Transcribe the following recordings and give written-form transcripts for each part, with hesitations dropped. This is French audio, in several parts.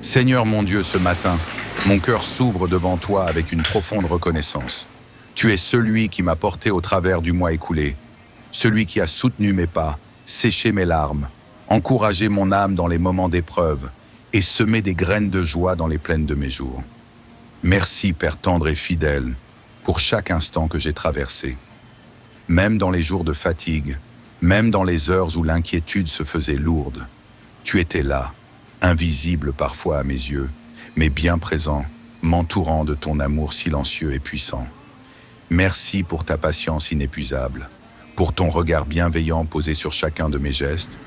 Seigneur mon Dieu, ce matin, mon cœur s'ouvre devant toi avec une profonde reconnaissance. Tu es celui qui m'a porté au travers du mois écoulé, celui qui a soutenu mes pas, séché mes larmes, encouragé mon âme dans les moments d'épreuve et semé des graines de joie dans les plaines de mes jours. Merci, Père tendre et fidèle, pour chaque instant que j'ai traversé. Même dans les jours de fatigue, même dans les heures où l'inquiétude se faisait lourde, tu étais là, invisible parfois à mes yeux, mais bien présent, m'entourant de ton amour silencieux et puissant. Merci pour ta patience inépuisable, pour ton regard bienveillant posé sur chacun de mes gestes,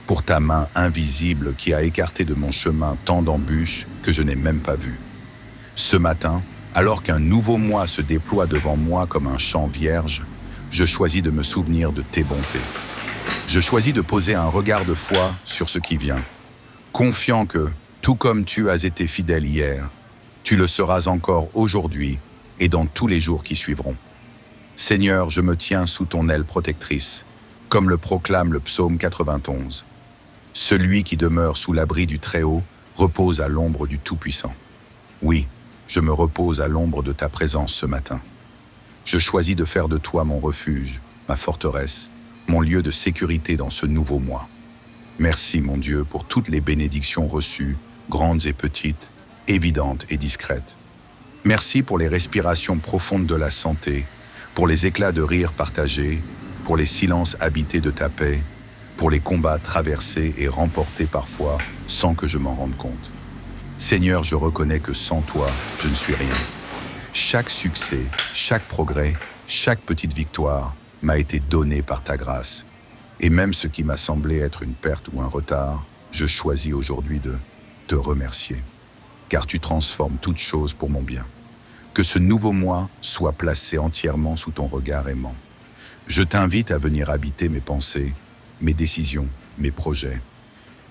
pour ta main invisible qui a écarté de mon chemin tant d'embûches que je n'ai même pas vues. Ce matin, alors qu'un nouveau mois se déploie devant moi comme un champ vierge, je choisis de me souvenir de tes bontés. Je choisis de poser un regard de foi sur ce qui vient, confiant que, tout comme tu as été fidèle hier, tu le seras encore aujourd'hui et dans tous les jours qui suivront. Seigneur, je me tiens sous ton aile protectrice, comme le proclame le psaume 91. Celui qui demeure sous l'abri du Très-Haut repose à l'ombre du Tout-Puissant. Oui, je me repose à l'ombre de ta présence ce matin. Je choisis de faire de toi mon refuge, ma forteresse, mon lieu de sécurité dans ce nouveau mois. Merci, mon Dieu, pour toutes les bénédictions reçues, grandes et petites, évidentes et discrètes. Merci pour les respirations profondes de la santé, pour les éclats de rire partagés, pour les silences habités de ta paix, pour les combats traversés et remportés parfois sans que je m'en rende compte. Seigneur, je reconnais que sans toi, je ne suis rien. Chaque succès, chaque progrès, chaque petite victoire m'a été donné par ta grâce. Et même ce qui m'a semblé être une perte ou un retard, je choisis aujourd'hui de te remercier. Car tu transformes toutes choses pour mon bien. Que ce nouveau mois soit placé entièrement sous ton regard aimant. Je t'invite à venir habiter mes pensées, mes décisions, mes projets.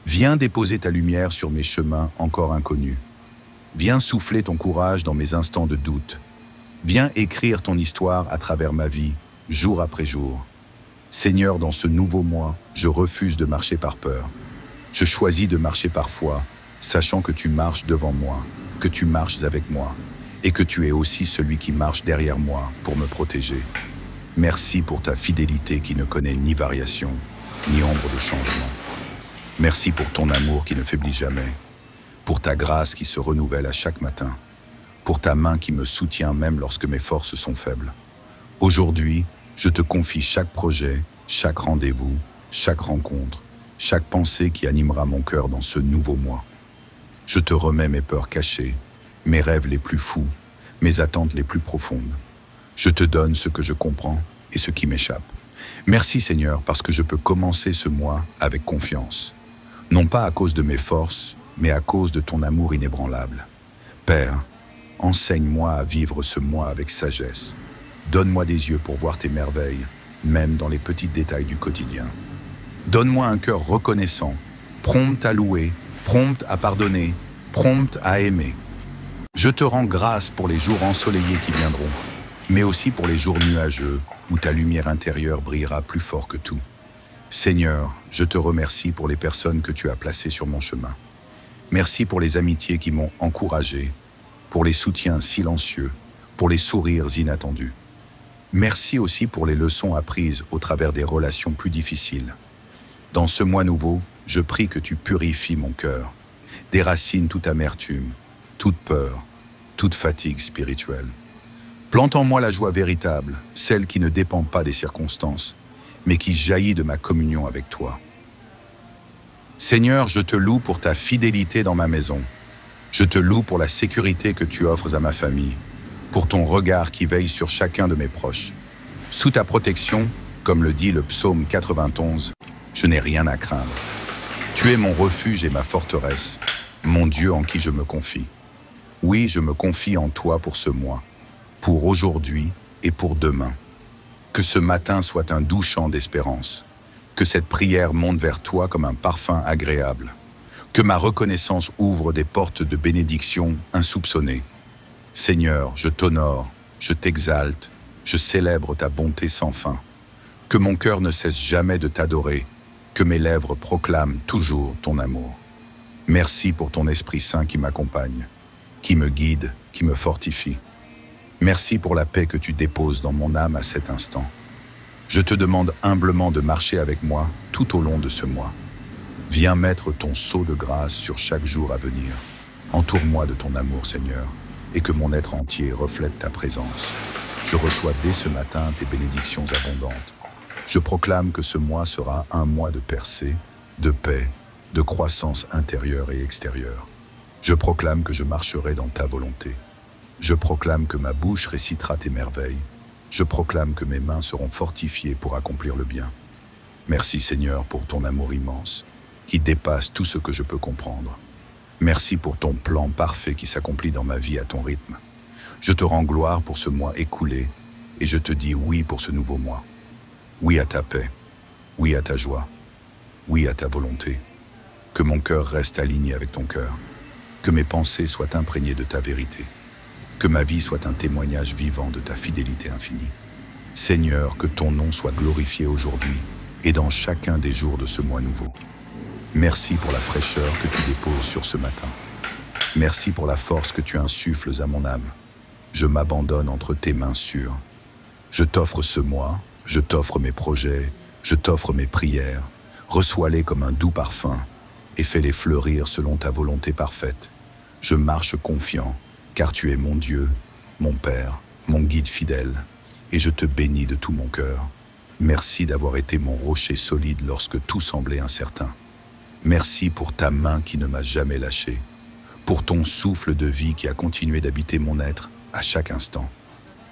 Viens déposer ta lumière sur mes chemins encore inconnus. Viens souffler ton courage dans mes instants de doute. Viens écrire ton histoire à travers ma vie, jour après jour. Seigneur, dans ce nouveau mois, je refuse de marcher par peur. Je choisis de marcher par foi, sachant que tu marches devant moi, que tu marches avec moi, et que tu es aussi celui qui marche derrière moi pour me protéger. Merci pour ta fidélité qui ne connaît ni variation, ni ombre de changement. Merci pour ton amour qui ne faiblit jamais, pour ta grâce qui se renouvelle à chaque matin, pour ta main qui me soutient même lorsque mes forces sont faibles. Aujourd'hui, je te confie chaque projet, chaque rendez-vous, chaque rencontre, chaque pensée qui animera mon cœur dans ce nouveau mois. Je te remets mes peurs cachées, mes rêves les plus fous, mes attentes les plus profondes. Je te donne ce que je comprends et ce qui m'échappe. Merci Seigneur parce que je peux commencer ce mois avec confiance. Non pas à cause de mes forces, mais à cause de ton amour inébranlable. Père, enseigne-moi à vivre ce mois avec sagesse. Donne-moi des yeux pour voir tes merveilles, même dans les petits détails du quotidien. Donne-moi un cœur reconnaissant, prompt à louer, prompt à pardonner, prompt à aimer. Je te rends grâce pour les jours ensoleillés qui viendront, mais aussi pour les jours nuageux où ta lumière intérieure brillera plus fort que tout. Seigneur, je te remercie pour les personnes que tu as placées sur mon chemin. Merci pour les amitiés qui m'ont encouragé, pour les soutiens silencieux, pour les sourires inattendus. Merci aussi pour les leçons apprises au travers des relations plus difficiles. Dans ce mois nouveau, je prie que tu purifies mon cœur, déracines toute amertume, toute peur, toute fatigue spirituelle. Plante en moi la joie véritable, celle qui ne dépend pas des circonstances, mais qui jaillit de ma communion avec toi. Seigneur, je te loue pour ta fidélité dans ma maison. Je te loue pour la sécurité que tu offres à ma famille, pour ton regard qui veille sur chacun de mes proches. Sous ta protection, comme le dit le psaume 91, je n'ai rien à craindre. Tu es mon refuge et ma forteresse, mon Dieu en qui je me confie. Oui, je me confie en toi pour ce mois, pour aujourd'hui et pour demain. Que ce matin soit un doux chant d'espérance, que cette prière monte vers toi comme un parfum agréable, que ma reconnaissance ouvre des portes de bénédiction insoupçonnées. Seigneur, je t'honore, je t'exalte, je célèbre ta bonté sans fin. Que mon cœur ne cesse jamais de t'adorer, que mes lèvres proclament toujours ton amour. Merci pour ton Esprit Saint qui m'accompagne, qui me guide, qui me fortifie. Merci pour la paix que tu déposes dans mon âme à cet instant. Je te demande humblement de marcher avec moi tout au long de ce mois. Viens mettre ton sceau de grâce sur chaque jour à venir. Entoure-moi de ton amour, Seigneur, et que mon être entier reflète ta présence. Je reçois dès ce matin tes bénédictions abondantes. Je proclame que ce mois sera un mois de percée, de paix, de croissance intérieure et extérieure. Je proclame que je marcherai dans ta volonté. Je proclame que ma bouche récitera tes merveilles. Je proclame que mes mains seront fortifiées pour accomplir le bien. Merci Seigneur pour ton amour immense, qui dépasse tout ce que je peux comprendre. Merci pour ton plan parfait qui s'accomplit dans ma vie à ton rythme. Je te rends gloire pour ce mois écoulé et je te dis oui pour ce nouveau mois. Oui à ta paix, oui à ta joie, oui à ta volonté. Que mon cœur reste aligné avec ton cœur, que mes pensées soient imprégnées de ta vérité, que ma vie soit un témoignage vivant de ta fidélité infinie. Seigneur, que ton nom soit glorifié aujourd'hui et dans chacun des jours de ce mois nouveau. Merci pour la fraîcheur que tu déposes sur ce matin. Merci pour la force que tu insuffles à mon âme. Je m'abandonne entre tes mains sûres. Je t'offre ce mois, je t'offre mes projets, je t'offre mes prières. Reçois-les comme un doux parfum et fais-les fleurir selon ta volonté parfaite. Je marche confiant, car tu es mon Dieu, mon Père, mon guide fidèle, et je te bénis de tout mon cœur. Merci d'avoir été mon rocher solide lorsque tout semblait incertain. Merci pour ta main qui ne m'a jamais lâché, pour ton souffle de vie qui a continué d'habiter mon être à chaque instant.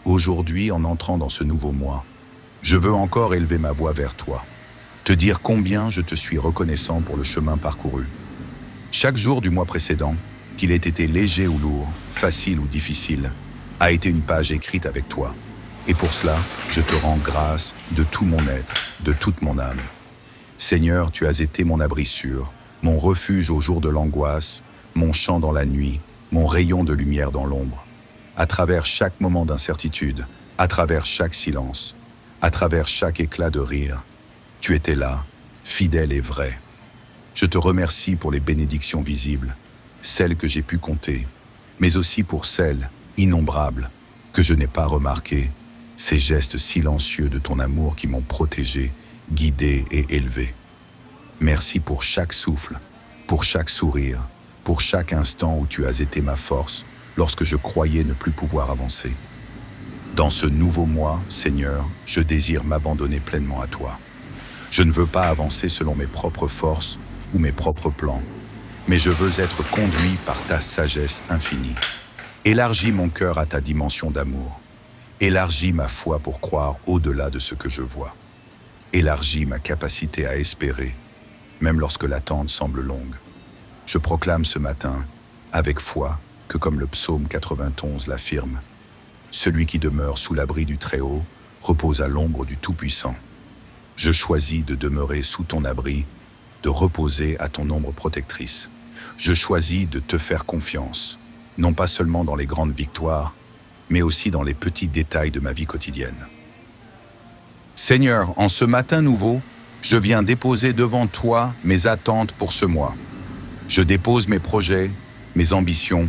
Aujourd'hui, en entrant dans ce nouveau mois, je veux encore élever ma voix vers toi, te dire combien je te suis reconnaissant pour le chemin parcouru. Chaque jour du mois précédent, qu'il ait été léger ou lourd, facile ou difficile, a été une page écrite avec toi. Et pour cela, je te rends grâce de tout mon être, de toute mon âme. Seigneur, tu as été mon abri sûr, mon refuge au jour de l'angoisse, mon chant dans la nuit, mon rayon de lumière dans l'ombre. À travers chaque moment d'incertitude, à travers chaque silence, à travers chaque éclat de rire, tu étais là, fidèle et vrai. Je te remercie pour les bénédictions visibles, celles que j'ai pu compter, mais aussi pour celles, innombrables, que je n'ai pas remarquées, ces gestes silencieux de ton amour qui m'ont protégé, guidé et élevé. Merci pour chaque souffle, pour chaque sourire, pour chaque instant où tu as été ma force lorsque je croyais ne plus pouvoir avancer. Dans ce nouveau mois, Seigneur, je désire m'abandonner pleinement à toi. Je ne veux pas avancer selon mes propres forces ou mes propres plans, mais je veux être conduit par ta sagesse infinie. Élargis mon cœur à ta dimension d'amour. Élargis ma foi pour croire au-delà de ce que je vois. Élargis ma capacité à espérer, même lorsque l'attente semble longue. Je proclame ce matin, avec foi, que comme le psaume 91 l'affirme, celui qui demeure sous l'abri du Très-Haut repose à l'ombre du Tout-Puissant. Je choisis de demeurer sous ton abri, de reposer à ton ombre protectrice. Je choisis de te faire confiance, non pas seulement dans les grandes victoires, mais aussi dans les petits détails de ma vie quotidienne. Seigneur, en ce matin nouveau, je viens déposer devant toi mes attentes pour ce mois. Je dépose mes projets, mes ambitions,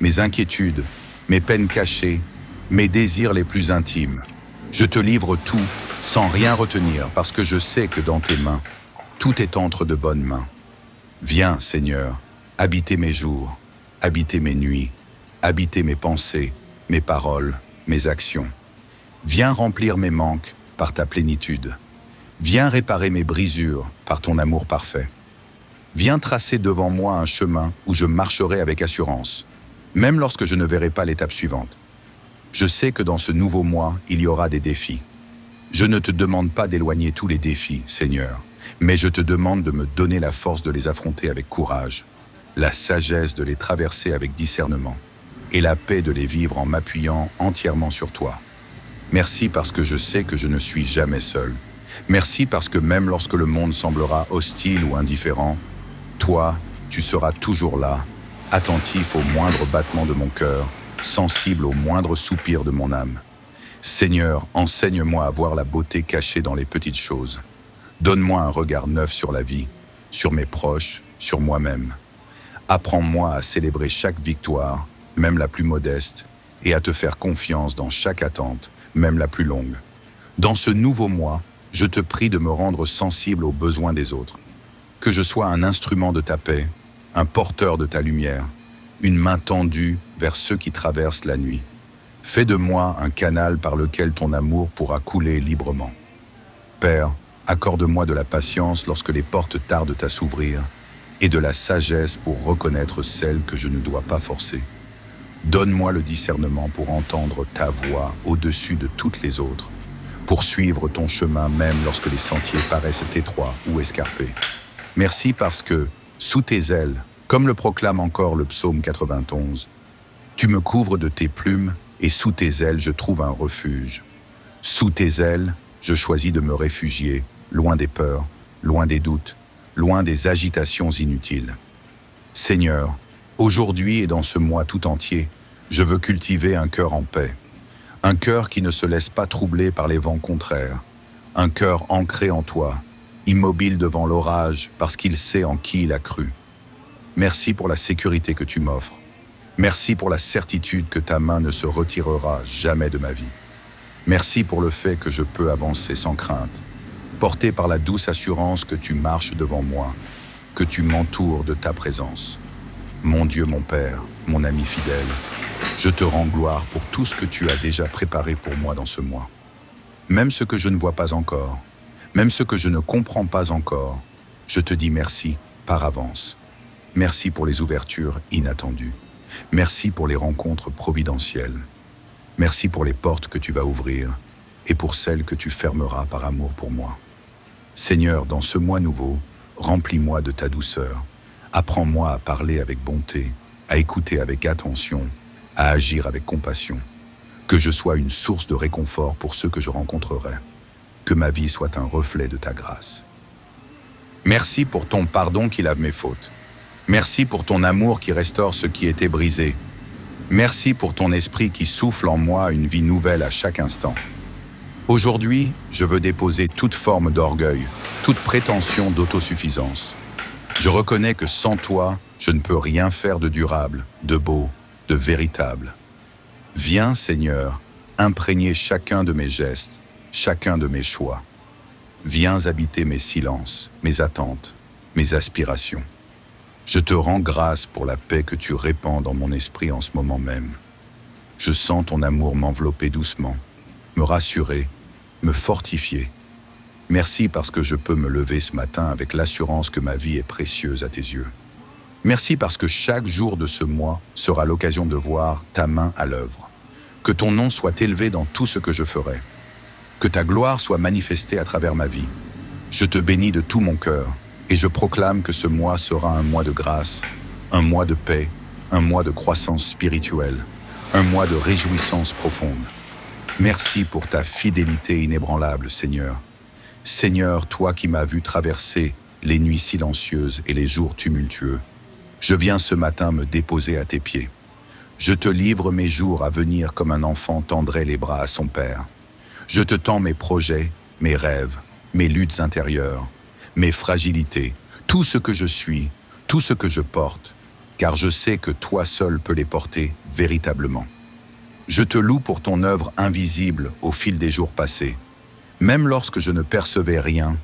mes inquiétudes, mes peines cachées, mes désirs les plus intimes. Je te livre tout, sans rien retenir, parce que je sais que dans tes mains, tout est entre de bonnes mains. Viens, Seigneur, habiter mes jours, habiter mes nuits, habiter mes pensées, mes paroles, mes actions. Viens remplir mes manques par ta plénitude. Viens réparer mes brisures par ton amour parfait. Viens tracer devant moi un chemin où je marcherai avec assurance, même lorsque je ne verrai pas l'étape suivante. Je sais que dans ce nouveau mois, il y aura des défis. Je ne te demande pas d'éloigner tous les défis, Seigneur, mais je te demande de me donner la force de les affronter avec courage, la sagesse de les traverser avec discernement, et la paix de les vivre en m'appuyant entièrement sur toi. Merci parce que je sais que je ne suis jamais seul. Merci parce que même lorsque le monde semblera hostile ou indifférent, toi, tu seras toujours là, attentif au moindre battement de mon cœur, sensible au moindre soupir de mon âme. Seigneur, enseigne-moi à voir la beauté cachée dans les petites choses. Donne-moi un regard neuf sur la vie, sur mes proches, sur moi-même. Apprends-moi à célébrer chaque victoire, même la plus modeste, et à te faire confiance dans chaque attente, même la plus longue. Dans ce nouveau mois, je te prie de me rendre sensible aux besoins des autres. Que je sois un instrument de ta paix, un porteur de ta lumière, une main tendue vers ceux qui traversent la nuit. Fais de moi un canal par lequel ton amour pourra couler librement. Père, accorde-moi de la patience lorsque les portes tardent à s'ouvrir et de la sagesse pour reconnaître celles que je ne dois pas forcer. Donne-moi le discernement pour entendre ta voix au-dessus de toutes les autres, pour suivre ton chemin même lorsque les sentiers paraissent étroits ou escarpés. Merci parce que, sous tes ailes, comme le proclame encore le psaume 91, tu me couvres de tes plumes et sous tes ailes je trouve un refuge. Sous tes ailes, je choisis de me réfugier, loin des peurs, loin des doutes, loin des agitations inutiles. Seigneur, aujourd'hui et dans ce mois tout entier, je veux cultiver un cœur en paix, un cœur qui ne se laisse pas troubler par les vents contraires, un cœur ancré en toi, immobile devant l'orage parce qu'il sait en qui il a cru. Merci pour la sécurité que tu m'offres. Merci pour la certitude que ta main ne se retirera jamais de ma vie. Merci pour le fait que je peux avancer sans crainte, porté par la douce assurance que tu marches devant moi, que tu m'entoures de ta présence. Mon Dieu, mon Père, mon ami fidèle, je te rends gloire pour tout ce que tu as déjà préparé pour moi dans ce mois. Même ce que je ne vois pas encore, même ce que je ne comprends pas encore, je te dis merci par avance. Merci pour les ouvertures inattendues. Merci pour les rencontres providentielles. Merci pour les portes que tu vas ouvrir et pour celles que tu fermeras par amour pour moi. Seigneur, dans ce mois nouveau, remplis-moi de ta douceur. Apprends-moi à parler avec bonté, à écouter avec attention, à agir avec compassion. Que je sois une source de réconfort pour ceux que je rencontrerai. Que ma vie soit un reflet de ta grâce. Merci pour ton pardon qui lave mes fautes. Merci pour ton amour qui restaure ce qui était brisé. Merci pour ton esprit qui souffle en moi une vie nouvelle à chaque instant. Aujourd'hui, je veux déposer toute forme d'orgueil, toute prétention d'autosuffisance. Je reconnais que sans toi, je ne peux rien faire de durable, de beau, de véritable. Viens, Seigneur, imprégner chacun de mes gestes, chacun de mes choix. Viens habiter mes silences, mes attentes, mes aspirations. Je te rends grâce pour la paix que tu répands dans mon esprit en ce moment même. Je sens ton amour m'envelopper doucement, me rassurer, me fortifier. Merci parce que je peux me lever ce matin avec l'assurance que ma vie est précieuse à tes yeux. Merci parce que chaque jour de ce mois sera l'occasion de voir ta main à l'œuvre. Que ton nom soit élevé dans tout ce que je ferai. Que ta gloire soit manifestée à travers ma vie. Je te bénis de tout mon cœur et je proclame que ce mois sera un mois de grâce, un mois de paix, un mois de croissance spirituelle, un mois de réjouissance profonde. Merci pour ta fidélité inébranlable, Seigneur. Seigneur, toi qui m'as vu traverser les nuits silencieuses et les jours tumultueux, je viens ce matin me déposer à tes pieds. Je te livre mes jours à venir comme un enfant tendrait les bras à son père. Je te tends mes projets, mes rêves, mes luttes intérieures, mes fragilités, tout ce que je suis, tout ce que je porte, car je sais que toi seul peux les porter véritablement. Je te loue pour ton œuvre invisible au fil des jours passés. Même lorsque je ne percevais rien,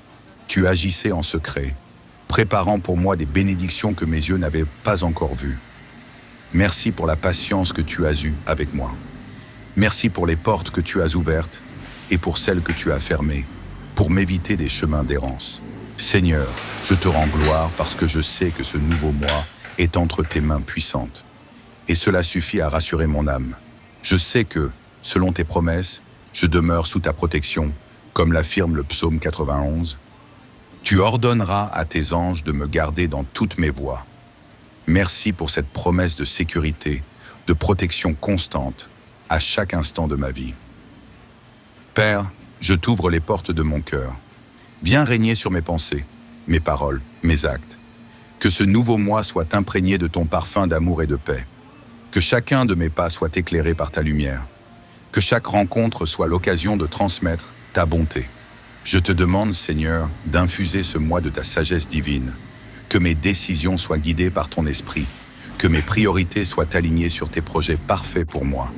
tu agissais en secret, préparant pour moi des bénédictions que mes yeux n'avaient pas encore vues. Merci pour la patience que tu as eue avec moi. Merci pour les portes que tu as ouvertes et pour celles que tu as fermées, pour m'éviter des chemins d'errance. Seigneur, je te rends gloire parce que je sais que ce nouveau mois est entre tes mains puissantes. Et cela suffit à rassurer mon âme. Je sais que, selon tes promesses, je demeure sous ta protection, comme l'affirme le psaume 91. Tu ordonneras à tes anges de me garder dans toutes mes voies. Merci pour cette promesse de sécurité, de protection constante, à chaque instant de ma vie. Père, je t'ouvre les portes de mon cœur. Viens régner sur mes pensées, mes paroles, mes actes. Que ce nouveau mois soit imprégné de ton parfum d'amour et de paix. Que chacun de mes pas soit éclairé par ta lumière. Que chaque rencontre soit l'occasion de transmettre ta bonté. Je te demande, Seigneur, d'infuser ce mois de ta sagesse divine, Que mes décisions soient guidées par ton esprit, que mes priorités soient alignées sur tes projets parfaits pour moi,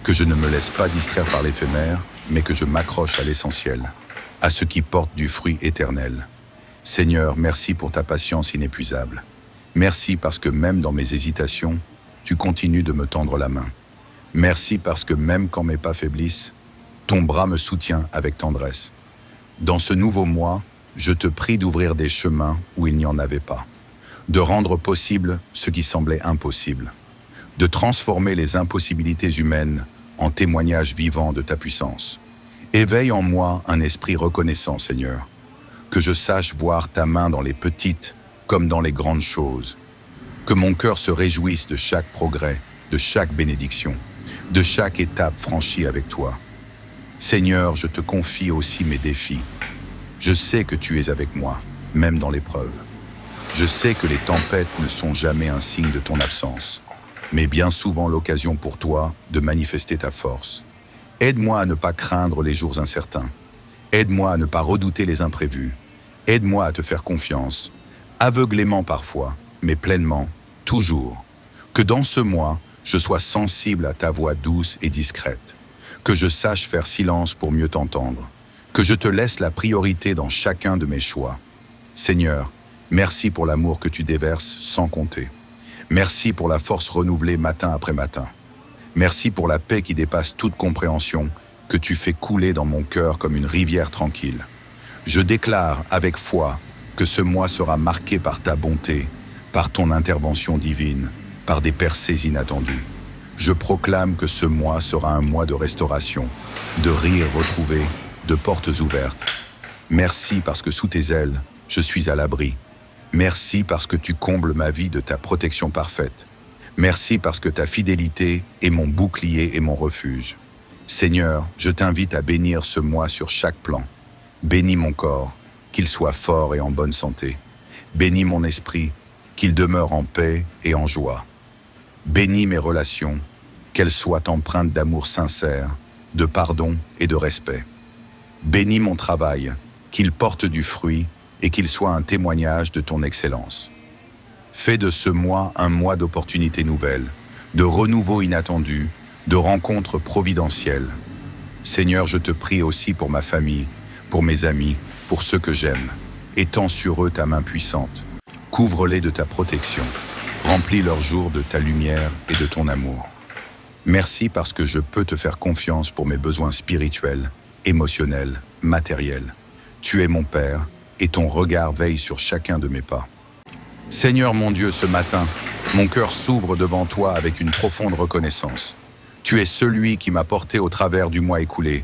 que je ne me laisse pas distraire par l'éphémère, mais que je m'accroche à l'essentiel, à ce qui porte du fruit éternel. Seigneur, merci pour ta patience inépuisable. Merci parce que même dans mes hésitations, tu continues de me tendre la main. Merci parce que même quand mes pas faiblissent, ton bras me soutient avec tendresse. Dans ce nouveau mois, je te prie d'ouvrir des chemins où il n'y en avait pas, de rendre possible ce qui semblait impossible, de transformer les impossibilités humaines en témoignages vivants de ta puissance. Éveille en moi un esprit reconnaissant, Seigneur, que je sache voir ta main dans les petites comme dans les grandes choses, que mon cœur se réjouisse de chaque progrès, de chaque bénédiction, de chaque étape franchie avec toi. Seigneur, je te confie aussi mes défis. Je sais que tu es avec moi, même dans l'épreuve. Je sais que les tempêtes ne sont jamais un signe de ton absence, mais bien souvent l'occasion pour toi de manifester ta force. Aide-moi à ne pas craindre les jours incertains. Aide-moi à ne pas redouter les imprévus. Aide-moi à te faire confiance, aveuglément parfois, mais pleinement, toujours. Que dans ce mois, je sois sensible à ta voix douce et discrète. Que je sache faire silence pour mieux t'entendre. Que je te laisse la priorité dans chacun de mes choix. Seigneur, merci pour l'amour que tu déverses sans compter. Merci pour la force renouvelée matin après matin. Merci pour la paix qui dépasse toute compréhension, que tu fais couler dans mon cœur comme une rivière tranquille. Je déclare avec foi que ce mois sera marqué par ta bonté, par ton intervention divine, par des percées inattendues. Je proclame que ce mois sera un mois de restauration, de rires retrouvés, de portes ouvertes. Merci parce que sous tes ailes, je suis à l'abri. Merci parce que tu combles ma vie de ta protection parfaite. Merci parce que ta fidélité est mon bouclier et mon refuge. Seigneur, je t'invite à bénir ce mois sur chaque plan. Bénis mon corps, qu'il soit fort et en bonne santé. Bénis mon esprit, qu'il demeure en paix et en joie. Bénis mes relations, qu'elles soient empreintes d'amour sincère, de pardon et de respect. Bénis mon travail, qu'il porte du fruit et qu'il soit un témoignage de ton excellence. Fais de ce mois un mois d'opportunités nouvelles, de renouveau inattendu, de rencontres providentielles. Seigneur, je te prie aussi pour ma famille, pour mes amis, pour ceux que j'aime. Étends sur eux ta main puissante. Couvre-les de ta protection. Remplis leurs jours de ta lumière et de ton amour. Merci parce que je peux te faire confiance pour mes besoins spirituels, émotionnels, matériels. Tu es mon Père et ton regard veille sur chacun de mes pas. Seigneur mon Dieu, ce matin, mon cœur s'ouvre devant toi avec une profonde reconnaissance. Tu es celui qui m'a porté au travers du mois écoulé,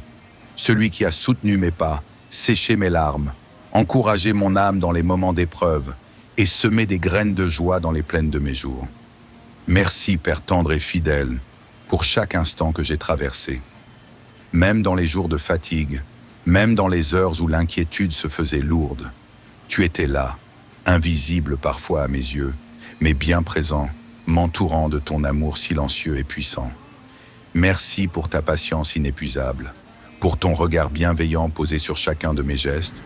celui qui a soutenu mes pas, séché mes larmes, encouragé mon âme dans les moments d'épreuve et semé des graines de joie dans les plaines de mes jours. Merci, Père tendre et fidèle, pour chaque instant que j'ai traversé. Même dans les jours de fatigue, même dans les heures où l'inquiétude se faisait lourde, tu étais là, invisible parfois à mes yeux, mais bien présent, m'entourant de ton amour silencieux et puissant. Merci pour ta patience inépuisable, pour ton regard bienveillant posé sur chacun de mes gestes,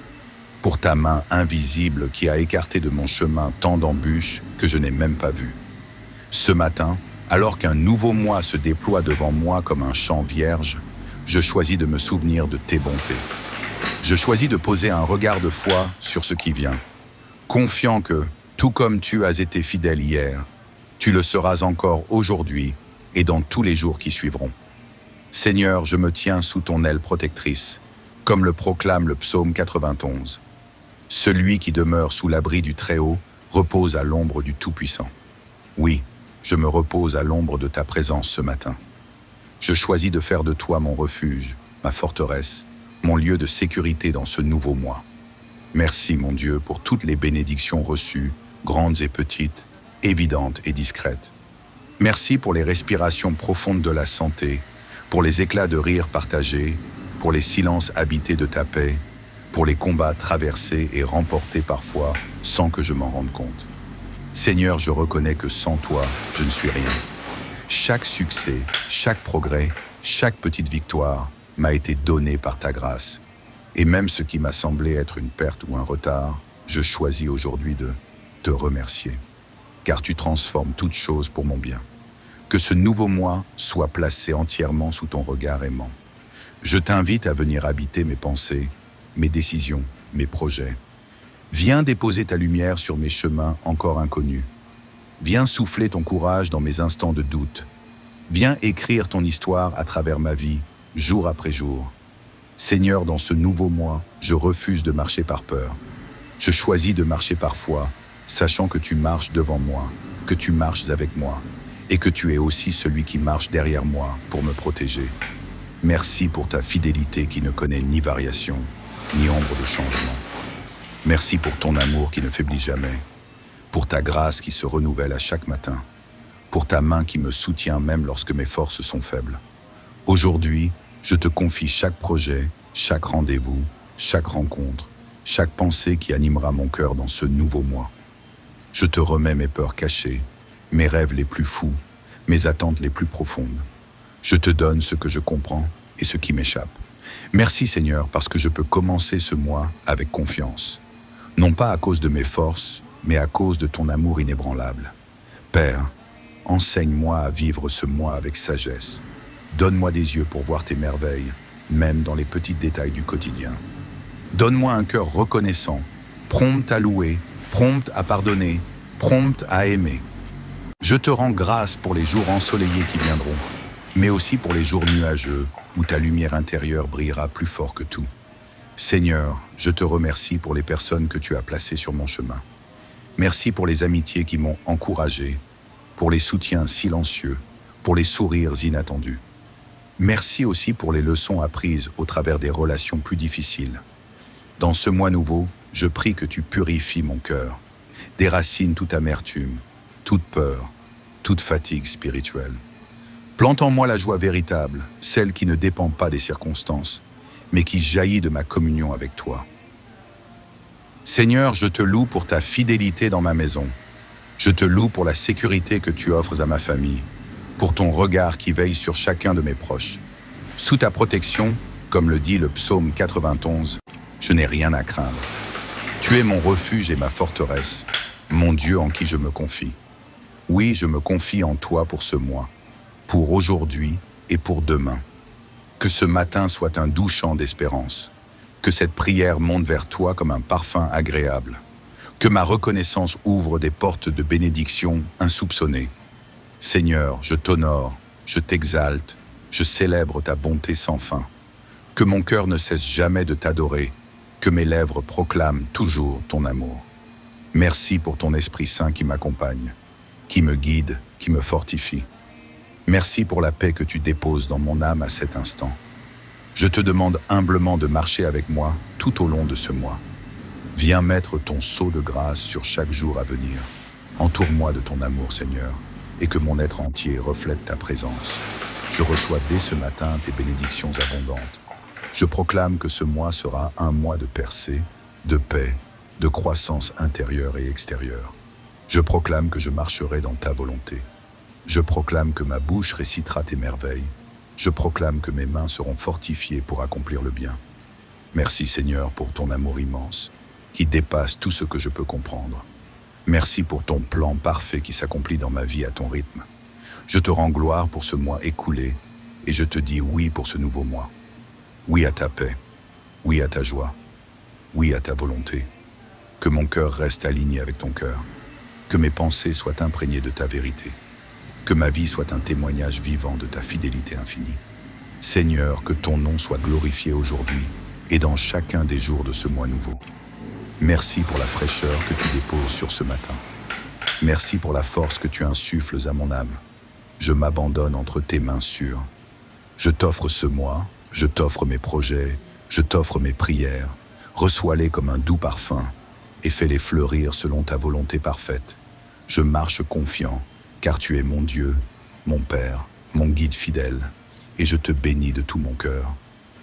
pour ta main invisible qui a écarté de mon chemin tant d'embûches que je n'ai même pas vues. Ce matin, alors qu'un nouveau mois se déploie devant moi comme un champ vierge, je choisis de me souvenir de tes bontés. Je choisis de poser un regard de foi sur ce qui vient, confiant que, tout comme tu as été fidèle hier, tu le seras encore aujourd'hui et dans tous les jours qui suivront. Seigneur, je me tiens sous ton aile protectrice, comme le proclame le psaume 91. Celui qui demeure sous l'abri du Très-Haut repose à l'ombre du Tout-Puissant. Oui, je me repose à l'ombre de ta présence ce matin. Je choisis de faire de toi mon refuge, ma forteresse, mon lieu de sécurité dans ce nouveau mois. Merci, mon Dieu, pour toutes les bénédictions reçues, grandes et petites, évidentes et discrètes. Merci pour les respirations profondes de la santé, pour les éclats de rire partagés, pour les silences habités de ta paix, pour les combats traversés et remportés parfois sans que je m'en rende compte. Seigneur, je reconnais que sans toi, je ne suis rien. Chaque succès, chaque progrès, chaque petite victoire m'a été donné par ta grâce. Et même ce qui m'a semblé être une perte ou un retard, je choisis aujourd'hui de te remercier, car tu transformes toutes choses pour mon bien. Que ce nouveau moi soit placé entièrement sous ton regard aimant. Je t'invite à venir habiter mes pensées, mes décisions, mes projets. Viens déposer ta lumière sur mes chemins encore inconnus. Viens souffler ton courage dans mes instants de doute. Viens écrire ton histoire à travers ma vie, jour après jour. Seigneur, dans ce nouveau moi, je refuse de marcher par peur. Je choisis de marcher par foi, sachant que tu marches devant moi, que tu marches avec moi, et que tu es aussi celui qui marche derrière moi pour me protéger. Merci pour ta fidélité qui ne connaît ni variation, ni ombre de changement. Merci pour ton amour qui ne faiblit jamais, pour ta grâce qui se renouvelle à chaque matin, pour ta main qui me soutient même lorsque mes forces sont faibles. Aujourd'hui, je te confie chaque projet, chaque rendez-vous, chaque rencontre, chaque pensée qui animera mon cœur dans ce nouveau moi. Je te remets mes peurs cachées, mes rêves les plus fous, mes attentes les plus profondes. Je te donne ce que je comprends et ce qui m'échappe. Merci Seigneur parce que je peux commencer ce mois avec confiance. Non pas à cause de mes forces, mais à cause de ton amour inébranlable. Père, enseigne-moi à vivre ce mois avec sagesse. Donne-moi des yeux pour voir tes merveilles, même dans les petits détails du quotidien. Donne-moi un cœur reconnaissant, prompt à louer, prompt à pardonner, prompt à aimer. Je te rends grâce pour les jours ensoleillés qui viendront, mais aussi pour les jours nuageux où ta lumière intérieure brillera plus fort que tout. Seigneur, je te remercie pour les personnes que tu as placées sur mon chemin. Merci pour les amitiés qui m'ont encouragé, pour les soutiens silencieux, pour les sourires inattendus. Merci aussi pour les leçons apprises au travers des relations plus difficiles. Dans ce mois nouveau, je prie que tu purifies mon cœur, déracines toute amertume, toute peur, toute fatigue spirituelle. Plante en moi la joie véritable, celle qui ne dépend pas des circonstances, mais qui jaillit de ma communion avec toi. Seigneur, je te loue pour ta fidélité dans ma maison. Je te loue pour la sécurité que tu offres à ma famille, pour ton regard qui veille sur chacun de mes proches. Sous ta protection, comme le dit le psaume 91, je n'ai rien à craindre. Tu es mon refuge et ma forteresse, mon Dieu en qui je me confie. Oui, je me confie en toi pour ce mois, pour aujourd'hui et pour demain. Que ce matin soit un doux chant d'espérance, que cette prière monte vers toi comme un parfum agréable, que ma reconnaissance ouvre des portes de bénédiction insoupçonnées. Seigneur, je t'honore, je t'exalte, je célèbre ta bonté sans fin. Que mon cœur ne cesse jamais de t'adorer, que mes lèvres proclament toujours ton amour. Merci pour ton Esprit Saint qui m'accompagne, qui me guide, qui me fortifie. Merci pour la paix que tu déposes dans mon âme à cet instant. Je te demande humblement de marcher avec moi tout au long de ce mois. Viens mettre ton sceau de grâce sur chaque jour à venir. Entoure-moi de ton amour, Seigneur, et que mon être entier reflète ta présence. Je reçois dès ce matin tes bénédictions abondantes. Je proclame que ce mois sera un mois de percée, de paix, de croissance intérieure et extérieure. Je proclame que je marcherai dans ta volonté. Je proclame que ma bouche récitera tes merveilles. Je proclame que mes mains seront fortifiées pour accomplir le bien. Merci Seigneur pour ton amour immense, qui dépasse tout ce que je peux comprendre. Merci pour ton plan parfait qui s'accomplit dans ma vie à ton rythme. Je te rends gloire pour ce mois écoulé et je te dis oui pour ce nouveau mois. Oui à ta paix, oui à ta joie, oui à ta volonté. Que mon cœur reste aligné avec ton cœur, que mes pensées soient imprégnées de ta vérité, que ma vie soit un témoignage vivant de ta fidélité infinie. Seigneur, que ton nom soit glorifié aujourd'hui et dans chacun des jours de ce mois nouveau. Merci pour la fraîcheur que tu déposes sur ce matin. Merci pour la force que tu insuffles à mon âme. Je m'abandonne entre tes mains sûres. Je t'offre ce mois, je t'offre mes projets, je t'offre mes prières. Reçois-les comme un doux parfum et fais-les fleurir selon ta volonté parfaite. Je marche confiant, car tu es mon Dieu, mon Père, mon guide fidèle, et je te bénis de tout mon cœur.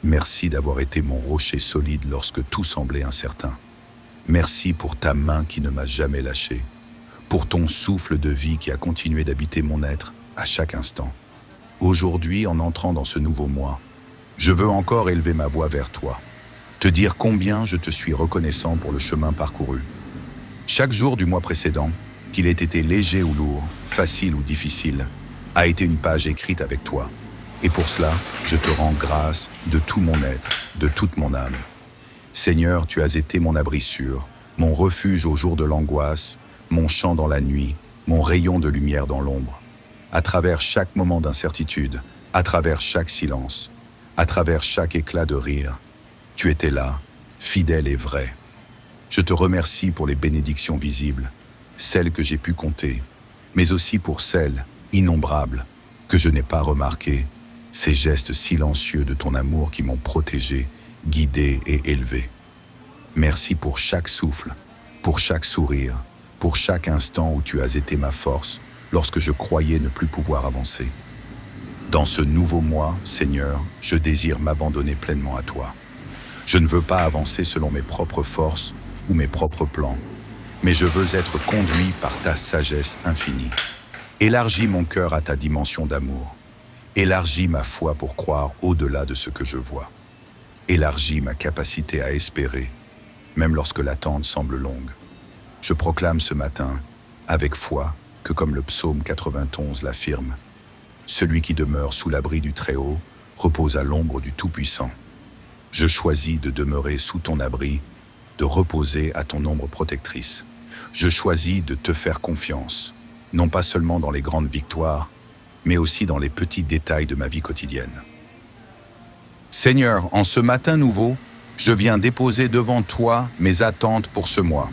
Merci d'avoir été mon rocher solide lorsque tout semblait incertain. Merci pour ta main qui ne m'a jamais lâché, pour ton souffle de vie qui a continué d'habiter mon être à chaque instant. Aujourd'hui, en entrant dans ce nouveau mois, je veux encore élever ma voix vers toi, te dire combien je te suis reconnaissant pour le chemin parcouru. Chaque jour du mois précédent, qu'il ait été léger ou lourd, facile ou difficile, a été une page écrite avec toi. Et pour cela, je te rends grâce de tout mon être, de toute mon âme. Seigneur, tu as été mon abri sûr, mon refuge au jour de l'angoisse, mon chant dans la nuit, mon rayon de lumière dans l'ombre. À travers chaque moment d'incertitude, à travers chaque silence, à travers chaque éclat de rire, tu étais là, fidèle et vrai. Je te remercie pour les bénédictions visibles, celles que j'ai pu compter, mais aussi pour celles, innombrables, que je n'ai pas remarquées, ces gestes silencieux de ton amour qui m'ont protégé, guidé et élevé. Merci pour chaque souffle, pour chaque sourire, pour chaque instant où tu as été ma force lorsque je croyais ne plus pouvoir avancer. Dans ce nouveau mois, Seigneur, je désire m'abandonner pleinement à toi. Je ne veux pas avancer selon mes propres forces ou mes propres plans, mais je veux être conduit par ta sagesse infinie. Élargis mon cœur à ta dimension d'amour. Élargis ma foi pour croire au-delà de ce que je vois. Élargis ma capacité à espérer, même lorsque l'attente semble longue. Je proclame ce matin, avec foi, que comme le psaume 91 l'affirme, celui qui demeure sous l'abri du Très-Haut repose à l'ombre du Tout-Puissant. Je choisis de demeurer sous ton abri, de reposer à ton ombre protectrice. Je choisis de te faire confiance, non pas seulement dans les grandes victoires, mais aussi dans les petits détails de ma vie quotidienne. Seigneur, en ce matin nouveau, je viens déposer devant toi mes attentes pour ce mois.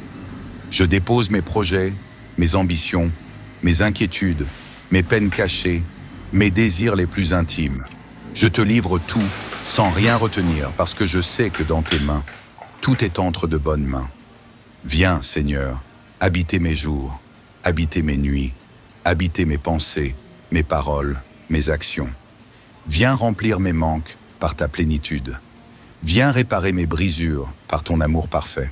Je dépose mes projets, mes ambitions, mes inquiétudes, mes peines cachées, mes désirs les plus intimes. Je te livre tout, sans rien retenir, parce que je sais que dans tes mains, tout est entre de bonnes mains. Viens, Seigneur, habiter mes jours, habiter mes nuits, habiter mes pensées, mes paroles, mes actions. Viens remplir mes manques par ta plénitude. Viens réparer mes brisures par ton amour parfait.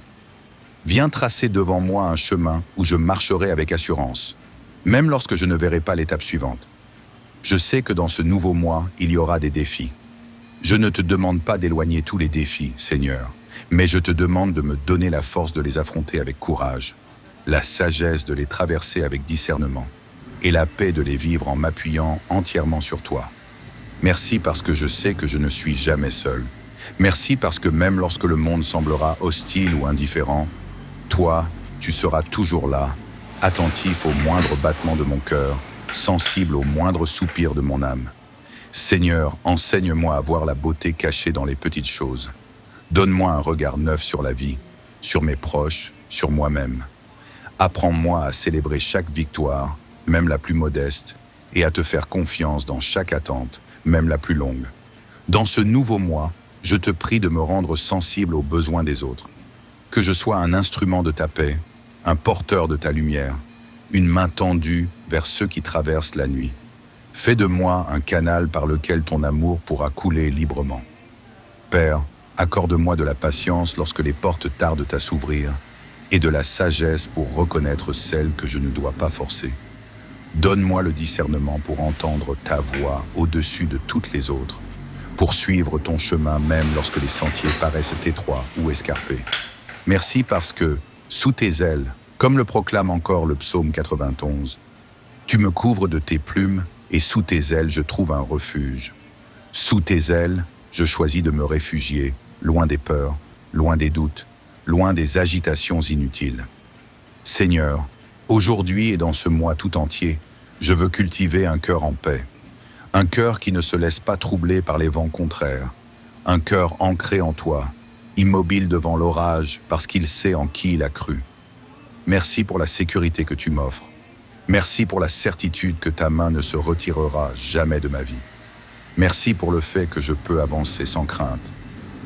Viens tracer devant moi un chemin où je marcherai avec assurance, même lorsque je ne verrai pas l'étape suivante. Je sais que dans ce nouveau mois, il y aura des défis. Je ne te demande pas d'éloigner tous les défis, Seigneur, mais je te demande de me donner la force de les affronter avec courage, la sagesse de les traverser avec discernement, et la paix de les vivre en m'appuyant entièrement sur toi. Merci parce que je sais que je ne suis jamais seul. Merci parce que même lorsque le monde semblera hostile ou indifférent, toi, tu seras toujours là, attentif au moindre battement de mon cœur, sensible au moindre soupir de mon âme. Seigneur, enseigne-moi à voir la beauté cachée dans les petites choses. Donne-moi un regard neuf sur la vie, sur mes proches, sur moi-même. Apprends-moi à célébrer chaque victoire, même la plus modeste, et à te faire confiance dans chaque attente, même la plus longue. Dans ce nouveau mois, je te prie de me rendre sensible aux besoins des autres. Que je sois un instrument de ta paix, un porteur de ta lumière, une main tendue vers ceux qui traversent la nuit. Fais de moi un canal par lequel ton amour pourra couler librement. Père, accorde-moi de la patience lorsque les portes tardent à s'ouvrir et de la sagesse pour reconnaître celles que je ne dois pas forcer. Donne-moi le discernement pour entendre ta voix au-dessus de toutes les autres, pour suivre ton chemin même lorsque les sentiers paraissent étroits ou escarpés. Merci parce que, sous tes ailes, comme le proclame encore le psaume 91, tu me couvres de tes plumes et sous tes ailes je trouve un refuge. Sous tes ailes, je choisis de me réfugier, loin des peurs, loin des doutes, loin des agitations inutiles. Seigneur, aujourd'hui et dans ce mois tout entier, je veux cultiver un cœur en paix, un cœur qui ne se laisse pas troubler par les vents contraires, un cœur ancré en toi, immobile devant l'orage parce qu'il sait en qui il a cru. Merci pour la sécurité que tu m'offres. Merci pour la certitude que ta main ne se retirera jamais de ma vie. Merci pour le fait que je peux avancer sans crainte,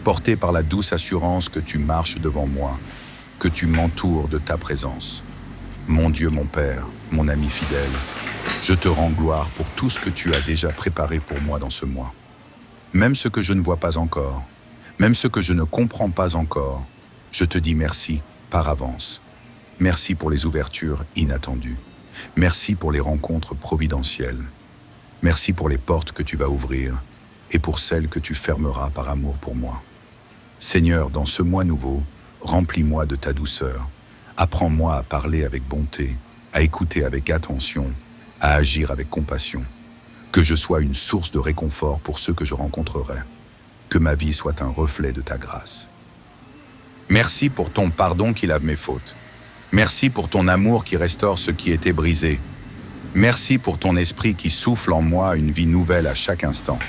porté par la douce assurance que tu marches devant moi, que tu m'entoures de ta présence. Mon Dieu, mon Père, mon ami fidèle, je te rends gloire pour tout ce que tu as déjà préparé pour moi dans ce mois. Même ce que je ne vois pas encore, même ce que je ne comprends pas encore, je te dis merci par avance. Merci pour les ouvertures inattendues. Merci pour les rencontres providentielles. Merci pour les portes que tu vas ouvrir et pour celles que tu fermeras par amour pour moi. Seigneur, dans ce mois nouveau, remplis-moi de ta douceur. Apprends-moi à parler avec bonté, à écouter avec attention, à agir avec compassion. Que je sois une source de réconfort pour ceux que je rencontrerai. Que ma vie soit un reflet de ta grâce. Merci pour ton pardon qui lave mes fautes. Merci pour ton amour qui restaure ce qui était brisé. Merci pour ton esprit qui souffle en moi une vie nouvelle à chaque instant.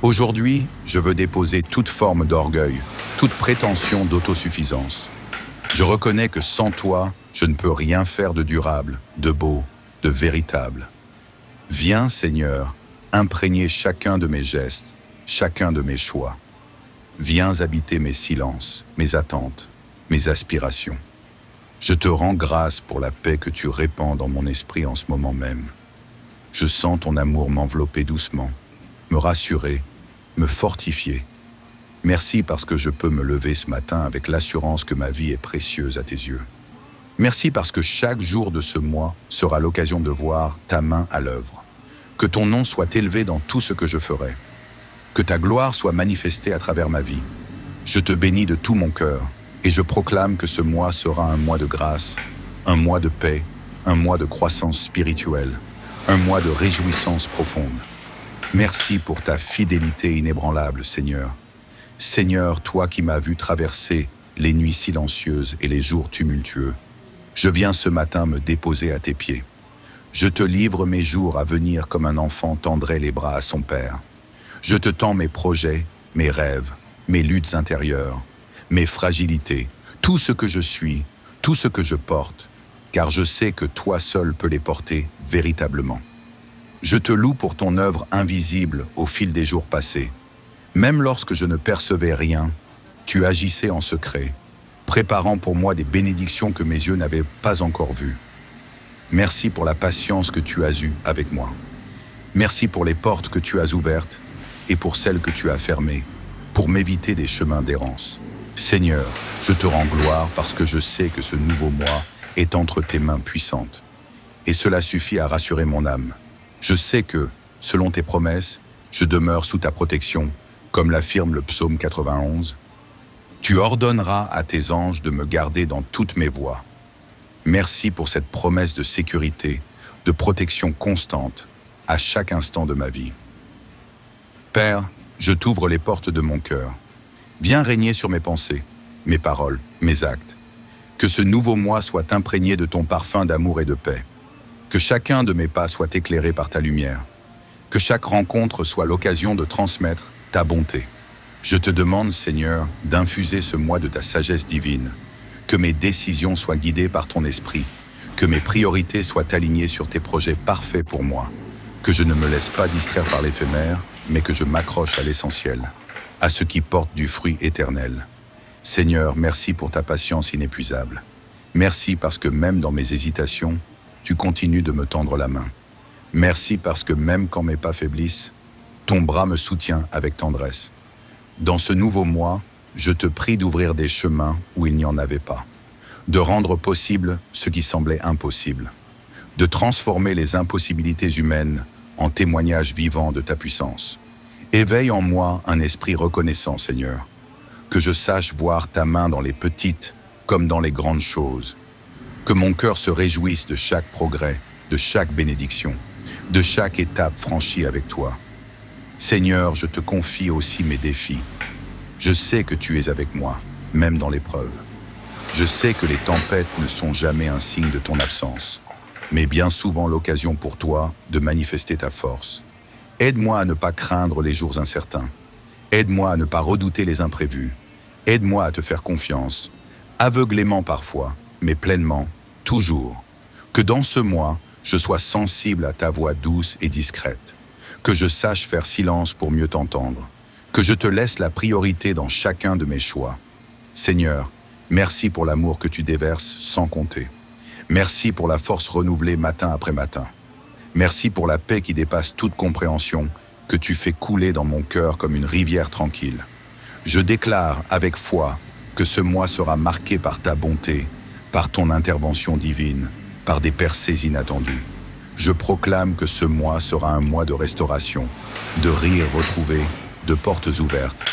Aujourd'hui, je veux déposer toute forme d'orgueil, toute prétention d'autosuffisance. Je reconnais que sans toi, je ne peux rien faire de durable, de beau, de véritable. Viens, Seigneur, imprégner chacun de mes gestes, chacun de mes choix. Viens habiter mes silences, mes attentes, mes aspirations. Je te rends grâce pour la paix que tu répands dans mon esprit en ce moment même. Je sens ton amour m'envelopper doucement, me rassurer, me fortifier. Merci parce que je peux me lever ce matin avec l'assurance que ma vie est précieuse à tes yeux. Merci parce que chaque jour de ce mois sera l'occasion de voir ta main à l'œuvre. Que ton nom soit élevé dans tout ce que je ferai. Que ta gloire soit manifestée à travers ma vie. Je te bénis de tout mon cœur et je proclame que ce mois sera un mois de grâce, un mois de paix, un mois de croissance spirituelle, un mois de réjouissance profonde. Merci pour ta fidélité inébranlable, Seigneur. Seigneur, toi qui m'as vu traverser les nuits silencieuses et les jours tumultueux, je viens ce matin me déposer à tes pieds. Je te livre mes jours à venir comme un enfant tendrait les bras à son père. Je te tends mes projets, mes rêves, mes luttes intérieures, mes fragilités, tout ce que je suis, tout ce que je porte, car je sais que toi seul peux les porter véritablement. Je te loue pour ton œuvre invisible au fil des jours passés. Même lorsque je ne percevais rien, tu agissais en secret, préparant pour moi des bénédictions que mes yeux n'avaient pas encore vues. Merci pour la patience que tu as eue avec moi. Merci pour les portes que tu as ouvertes et pour celles que tu as fermées, pour m'éviter des chemins d'errance. Seigneur, je te rends gloire parce que je sais que ce nouveau mois est entre tes mains puissantes. Et cela suffit à rassurer mon âme. Je sais que, selon tes promesses, je demeure sous ta protection, comme l'affirme le psaume 91. Tu ordonneras à tes anges de me garder dans toutes mes voies. Merci pour cette promesse de sécurité, de protection constante, à chaque instant de ma vie. Père, je t'ouvre les portes de mon cœur. Viens régner sur mes pensées, mes paroles, mes actes. Que ce nouveau mois soit imprégné de ton parfum d'amour et de paix. Que chacun de mes pas soit éclairé par ta lumière. Que chaque rencontre soit l'occasion de transmettre ta bonté. Je te demande, Seigneur, d'infuser ce mois de ta sagesse divine. Que mes décisions soient guidées par ton esprit. Que mes priorités soient alignées sur tes projets parfaits pour moi. Que je ne me laisse pas distraire par l'éphémère, mais que je m'accroche à l'essentiel, à ce qui porte du fruit éternel. Seigneur, merci pour ta patience inépuisable. Merci parce que même dans mes hésitations, tu continues de me tendre la main. Merci parce que même quand mes pas faiblissent, ton bras me soutient avec tendresse. Dans ce nouveau mois, je te prie d'ouvrir des chemins où il n'y en avait pas, de rendre possible ce qui semblait impossible, de transformer les impossibilités humaines en témoignages vivants de ta puissance. Éveille en moi un esprit reconnaissant, Seigneur, que je sache voir ta main dans les petites comme dans les grandes choses, que mon cœur se réjouisse de chaque progrès, de chaque bénédiction, de chaque étape franchie avec toi. Seigneur, je te confie aussi mes défis. Je sais que tu es avec moi, même dans l'épreuve. Je sais que les tempêtes ne sont jamais un signe de ton absence, mais bien souvent l'occasion pour toi de manifester ta force. Aide-moi à ne pas craindre les jours incertains. Aide-moi à ne pas redouter les imprévus. Aide-moi à te faire confiance, aveuglément parfois, mais pleinement, toujours. Que dans ce mois, je sois sensible à ta voix douce et discrète. Que je sache faire silence pour mieux t'entendre. Que je te laisse la priorité dans chacun de mes choix. Seigneur, merci pour l'amour que tu déverses sans compter. Merci pour la force renouvelée matin après matin. Merci pour la paix qui dépasse toute compréhension, que tu fais couler dans mon cœur comme une rivière tranquille. Je déclare avec foi que ce mois sera marqué par ta bonté, par ton intervention divine, par des percées inattendues. Je proclame que ce mois sera un mois de restauration, de rires retrouvés, de portes ouvertes.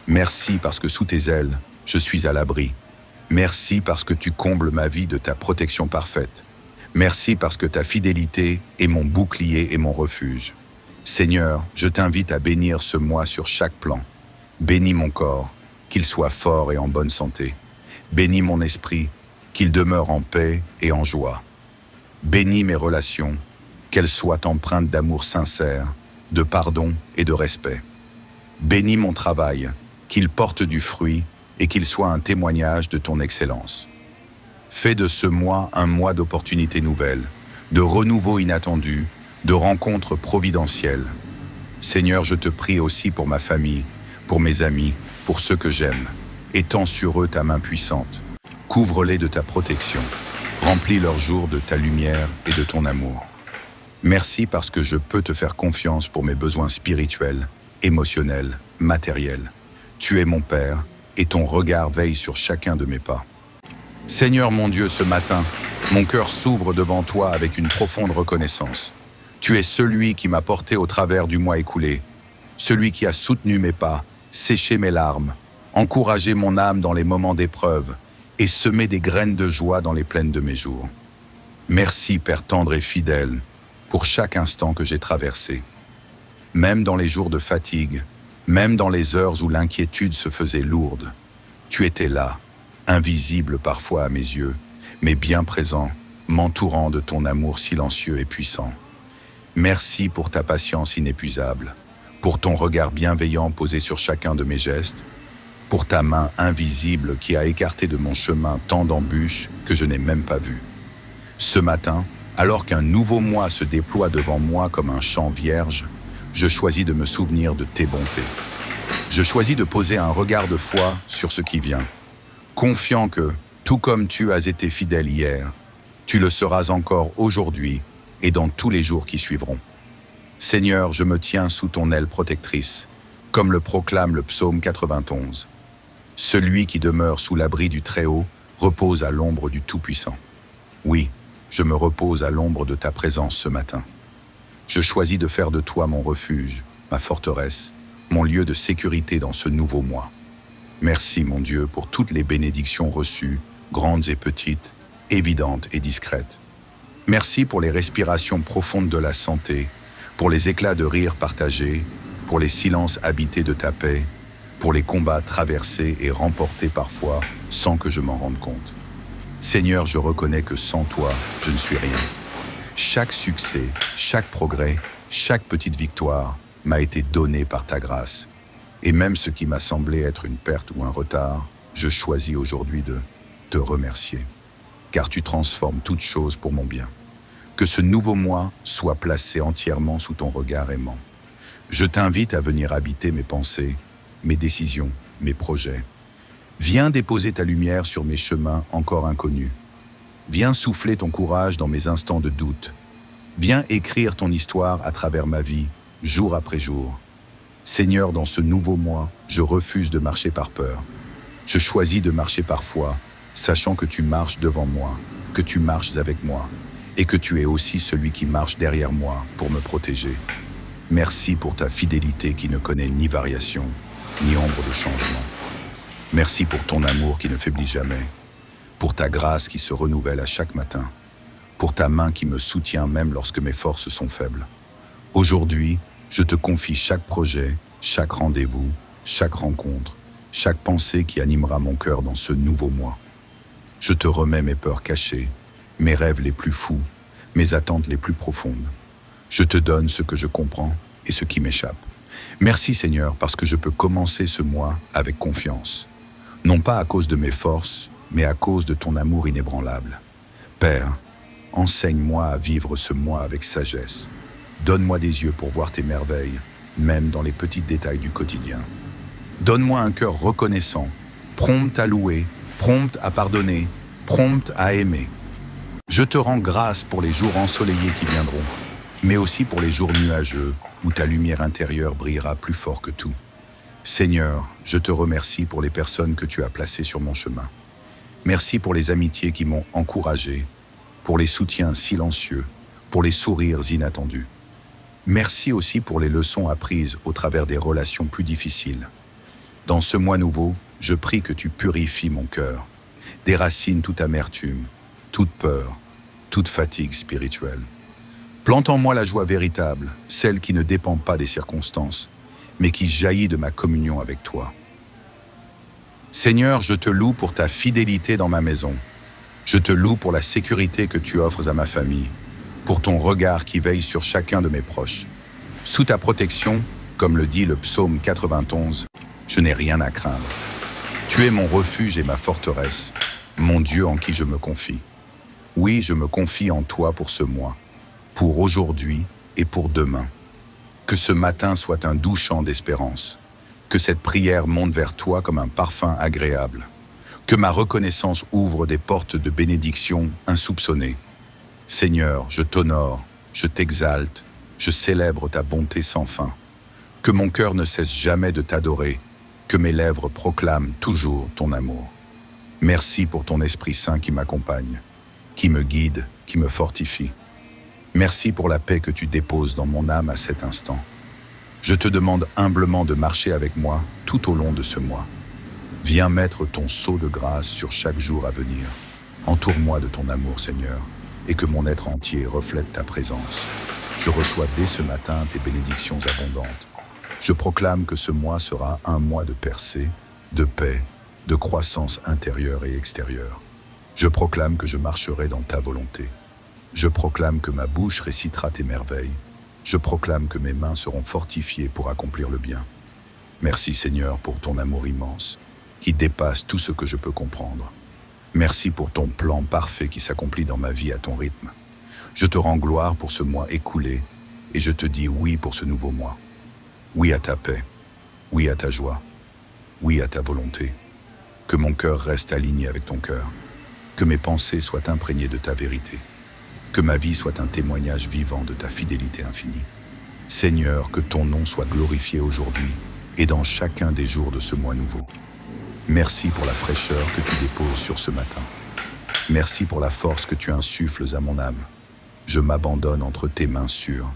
Merci parce que sous tes ailes, je suis à l'abri. Merci parce que tu combles ma vie de ta protection parfaite. Merci parce que ta fidélité est mon bouclier et mon refuge. Seigneur, je t'invite à bénir ce mois sur chaque plan. Bénis mon corps, qu'il soit fort et en bonne santé. Bénis mon esprit, qu'il demeure en paix et en joie. Bénis mes relations, qu'elles soient empreintes d'amour sincère, de pardon et de respect. Bénis mon travail, qu'il porte du fruit et qu'il soit un témoignage de ton excellence. Fais de ce mois un mois d'opportunités nouvelles, de renouveau inattendu, de rencontres providentielles. Seigneur, je te prie aussi pour ma famille, pour mes amis, pour ceux que j'aime. Étends sur eux ta main puissante. Couvre-les de ta protection. Remplis leurs jours de ta lumière et de ton amour. Merci parce que je peux te faire confiance pour mes besoins spirituels, émotionnels, matériels. Tu es mon Père et ton regard veille sur chacun de mes pas. Seigneur mon Dieu, ce matin, mon cœur s'ouvre devant toi avec une profonde reconnaissance. Tu es celui qui m'a porté au travers du mois écoulé, celui qui a soutenu mes pas, séché mes larmes, encouragé mon âme dans les moments d'épreuve et semé des graines de joie dans les plaines de mes jours. Merci, Père tendre et fidèle, pour chaque instant que j'ai traversé. Même dans les jours de fatigue, même dans les heures où l'inquiétude se faisait lourde, tu étais là, invisible parfois à mes yeux, mais bien présent, m'entourant de ton amour silencieux et puissant. Merci pour ta patience inépuisable, pour ton regard bienveillant posé sur chacun de mes gestes, pour ta main invisible qui a écarté de mon chemin tant d'embûches que je n'ai même pas vues. Ce matin, alors qu'un nouveau mois se déploie devant moi comme un champ vierge, je choisis de me souvenir de tes bontés. Je choisis de poser un regard de foi sur ce qui vient, confiant que, tout comme tu as été fidèle hier, tu le seras encore aujourd'hui et dans tous les jours qui suivront. Seigneur, je me tiens sous ton aile protectrice, comme le proclame le psaume 91. Celui qui demeure sous l'abri du Très-Haut repose à l'ombre du Tout-Puissant. Oui, je me repose à l'ombre de ta présence ce matin. Je choisis de faire de toi mon refuge, ma forteresse, mon lieu de sécurité dans ce nouveau mois. Merci, mon Dieu, pour toutes les bénédictions reçues, grandes et petites, évidentes et discrètes. Merci pour les respirations profondes de la santé, pour les éclats de rire partagés, pour les silences habités de ta paix, pour les combats traversés et remportés parfois sans que je m'en rende compte. Seigneur, je reconnais que sans toi, je ne suis rien. Chaque succès, chaque progrès, chaque petite victoire m'a été donné par ta grâce. Et même ce qui m'a semblé être une perte ou un retard, je choisis aujourd'hui de te remercier. Car tu transformes toutes choses pour mon bien. Que ce nouveau mois soit placé entièrement sous ton regard aimant. Je t'invite à venir habiter mes pensées, mes décisions, mes projets. Viens déposer ta lumière sur mes chemins encore inconnus. Viens souffler ton courage dans mes instants de doute. Viens écrire ton histoire à travers ma vie, jour après jour. Seigneur, dans ce nouveau mois, je refuse de marcher par peur. Je choisis de marcher par foi, sachant que tu marches devant moi, que tu marches avec moi, et que tu es aussi celui qui marche derrière moi pour me protéger. Merci pour ta fidélité qui ne connaît ni variation, ni ombre de changement. Merci pour ton amour qui ne faiblit jamais, pour ta grâce qui se renouvelle à chaque matin, pour ta main qui me soutient même lorsque mes forces sont faibles. Aujourd'hui, je te confie chaque projet, chaque rendez-vous, chaque rencontre, chaque pensée qui animera mon cœur dans ce nouveau mois. Je te remets mes peurs cachées, mes rêves les plus fous, mes attentes les plus profondes. Je te donne ce que je comprends et ce qui m'échappe. Merci Seigneur parce que je peux commencer ce mois avec confiance. Non pas à cause de mes forces, mais à cause de ton amour inébranlable. Père, enseigne-moi à vivre ce mois avec sagesse. Donne-moi des yeux pour voir tes merveilles, même dans les petits détails du quotidien. Donne-moi un cœur reconnaissant, prompt à louer, prompt à pardonner, prompt à aimer. Je te rends grâce pour les jours ensoleillés qui viendront, mais aussi pour les jours nuageux où ta lumière intérieure brillera plus fort que tout. Seigneur, je te remercie pour les personnes que tu as placées sur mon chemin. Merci pour les amitiés qui m'ont encouragé, pour les soutiens silencieux, pour les sourires inattendus. Merci aussi pour les leçons apprises au travers des relations plus difficiles. Dans ce mois nouveau, je prie que tu purifies mon cœur, déracine toute amertume, toute peur, toute fatigue spirituelle. Plante en moi la joie véritable, celle qui ne dépend pas des circonstances, mais qui jaillit de ma communion avec toi. Seigneur, je te loue pour ta fidélité dans ma maison. Je te loue pour la sécurité que tu offres à ma famille, pour ton regard qui veille sur chacun de mes proches. Sous ta protection, comme le dit le psaume 91, je n'ai rien à craindre. Tu es mon refuge et ma forteresse, mon Dieu en qui je me confie. Oui, je me confie en toi pour ce mois, pour aujourd'hui et pour demain. Que ce matin soit un doux chant d'espérance. Que cette prière monte vers toi comme un parfum agréable. Que ma reconnaissance ouvre des portes de bénédiction insoupçonnées. Seigneur, je t'honore, je t'exalte, je célèbre ta bonté sans fin. Que mon cœur ne cesse jamais de t'adorer, que mes lèvres proclament toujours ton amour. Merci pour ton Esprit Saint qui m'accompagne, qui me guide, qui me fortifie. Merci pour la paix que tu déposes dans mon âme à cet instant. Je te demande humblement de marcher avec moi tout au long de ce mois. Viens mettre ton sceau de grâce sur chaque jour à venir. Entoure-moi de ton amour, Seigneur, et que mon être entier reflète ta présence. Je reçois dès ce matin tes bénédictions abondantes. Je proclame que ce mois sera un mois de percée, de paix, de croissance intérieure et extérieure. Je proclame que je marcherai dans ta volonté. Je proclame que ma bouche récitera tes merveilles. Je proclame que mes mains seront fortifiées pour accomplir le bien. Merci Seigneur pour ton amour immense, qui dépasse tout ce que je peux comprendre. Merci pour ton plan parfait qui s'accomplit dans ma vie à ton rythme. Je te rends gloire pour ce mois écoulé et je te dis oui pour ce nouveau mois. Oui à ta paix, oui à ta joie, oui à ta volonté. Que mon cœur reste aligné avec ton cœur, que mes pensées soient imprégnées de ta vérité. Que ma vie soit un témoignage vivant de ta fidélité infinie. Seigneur, que ton nom soit glorifié aujourd'hui et dans chacun des jours de ce mois nouveau. Merci pour la fraîcheur que tu déposes sur ce matin. Merci pour la force que tu insuffles à mon âme. Je m'abandonne entre tes mains sûres.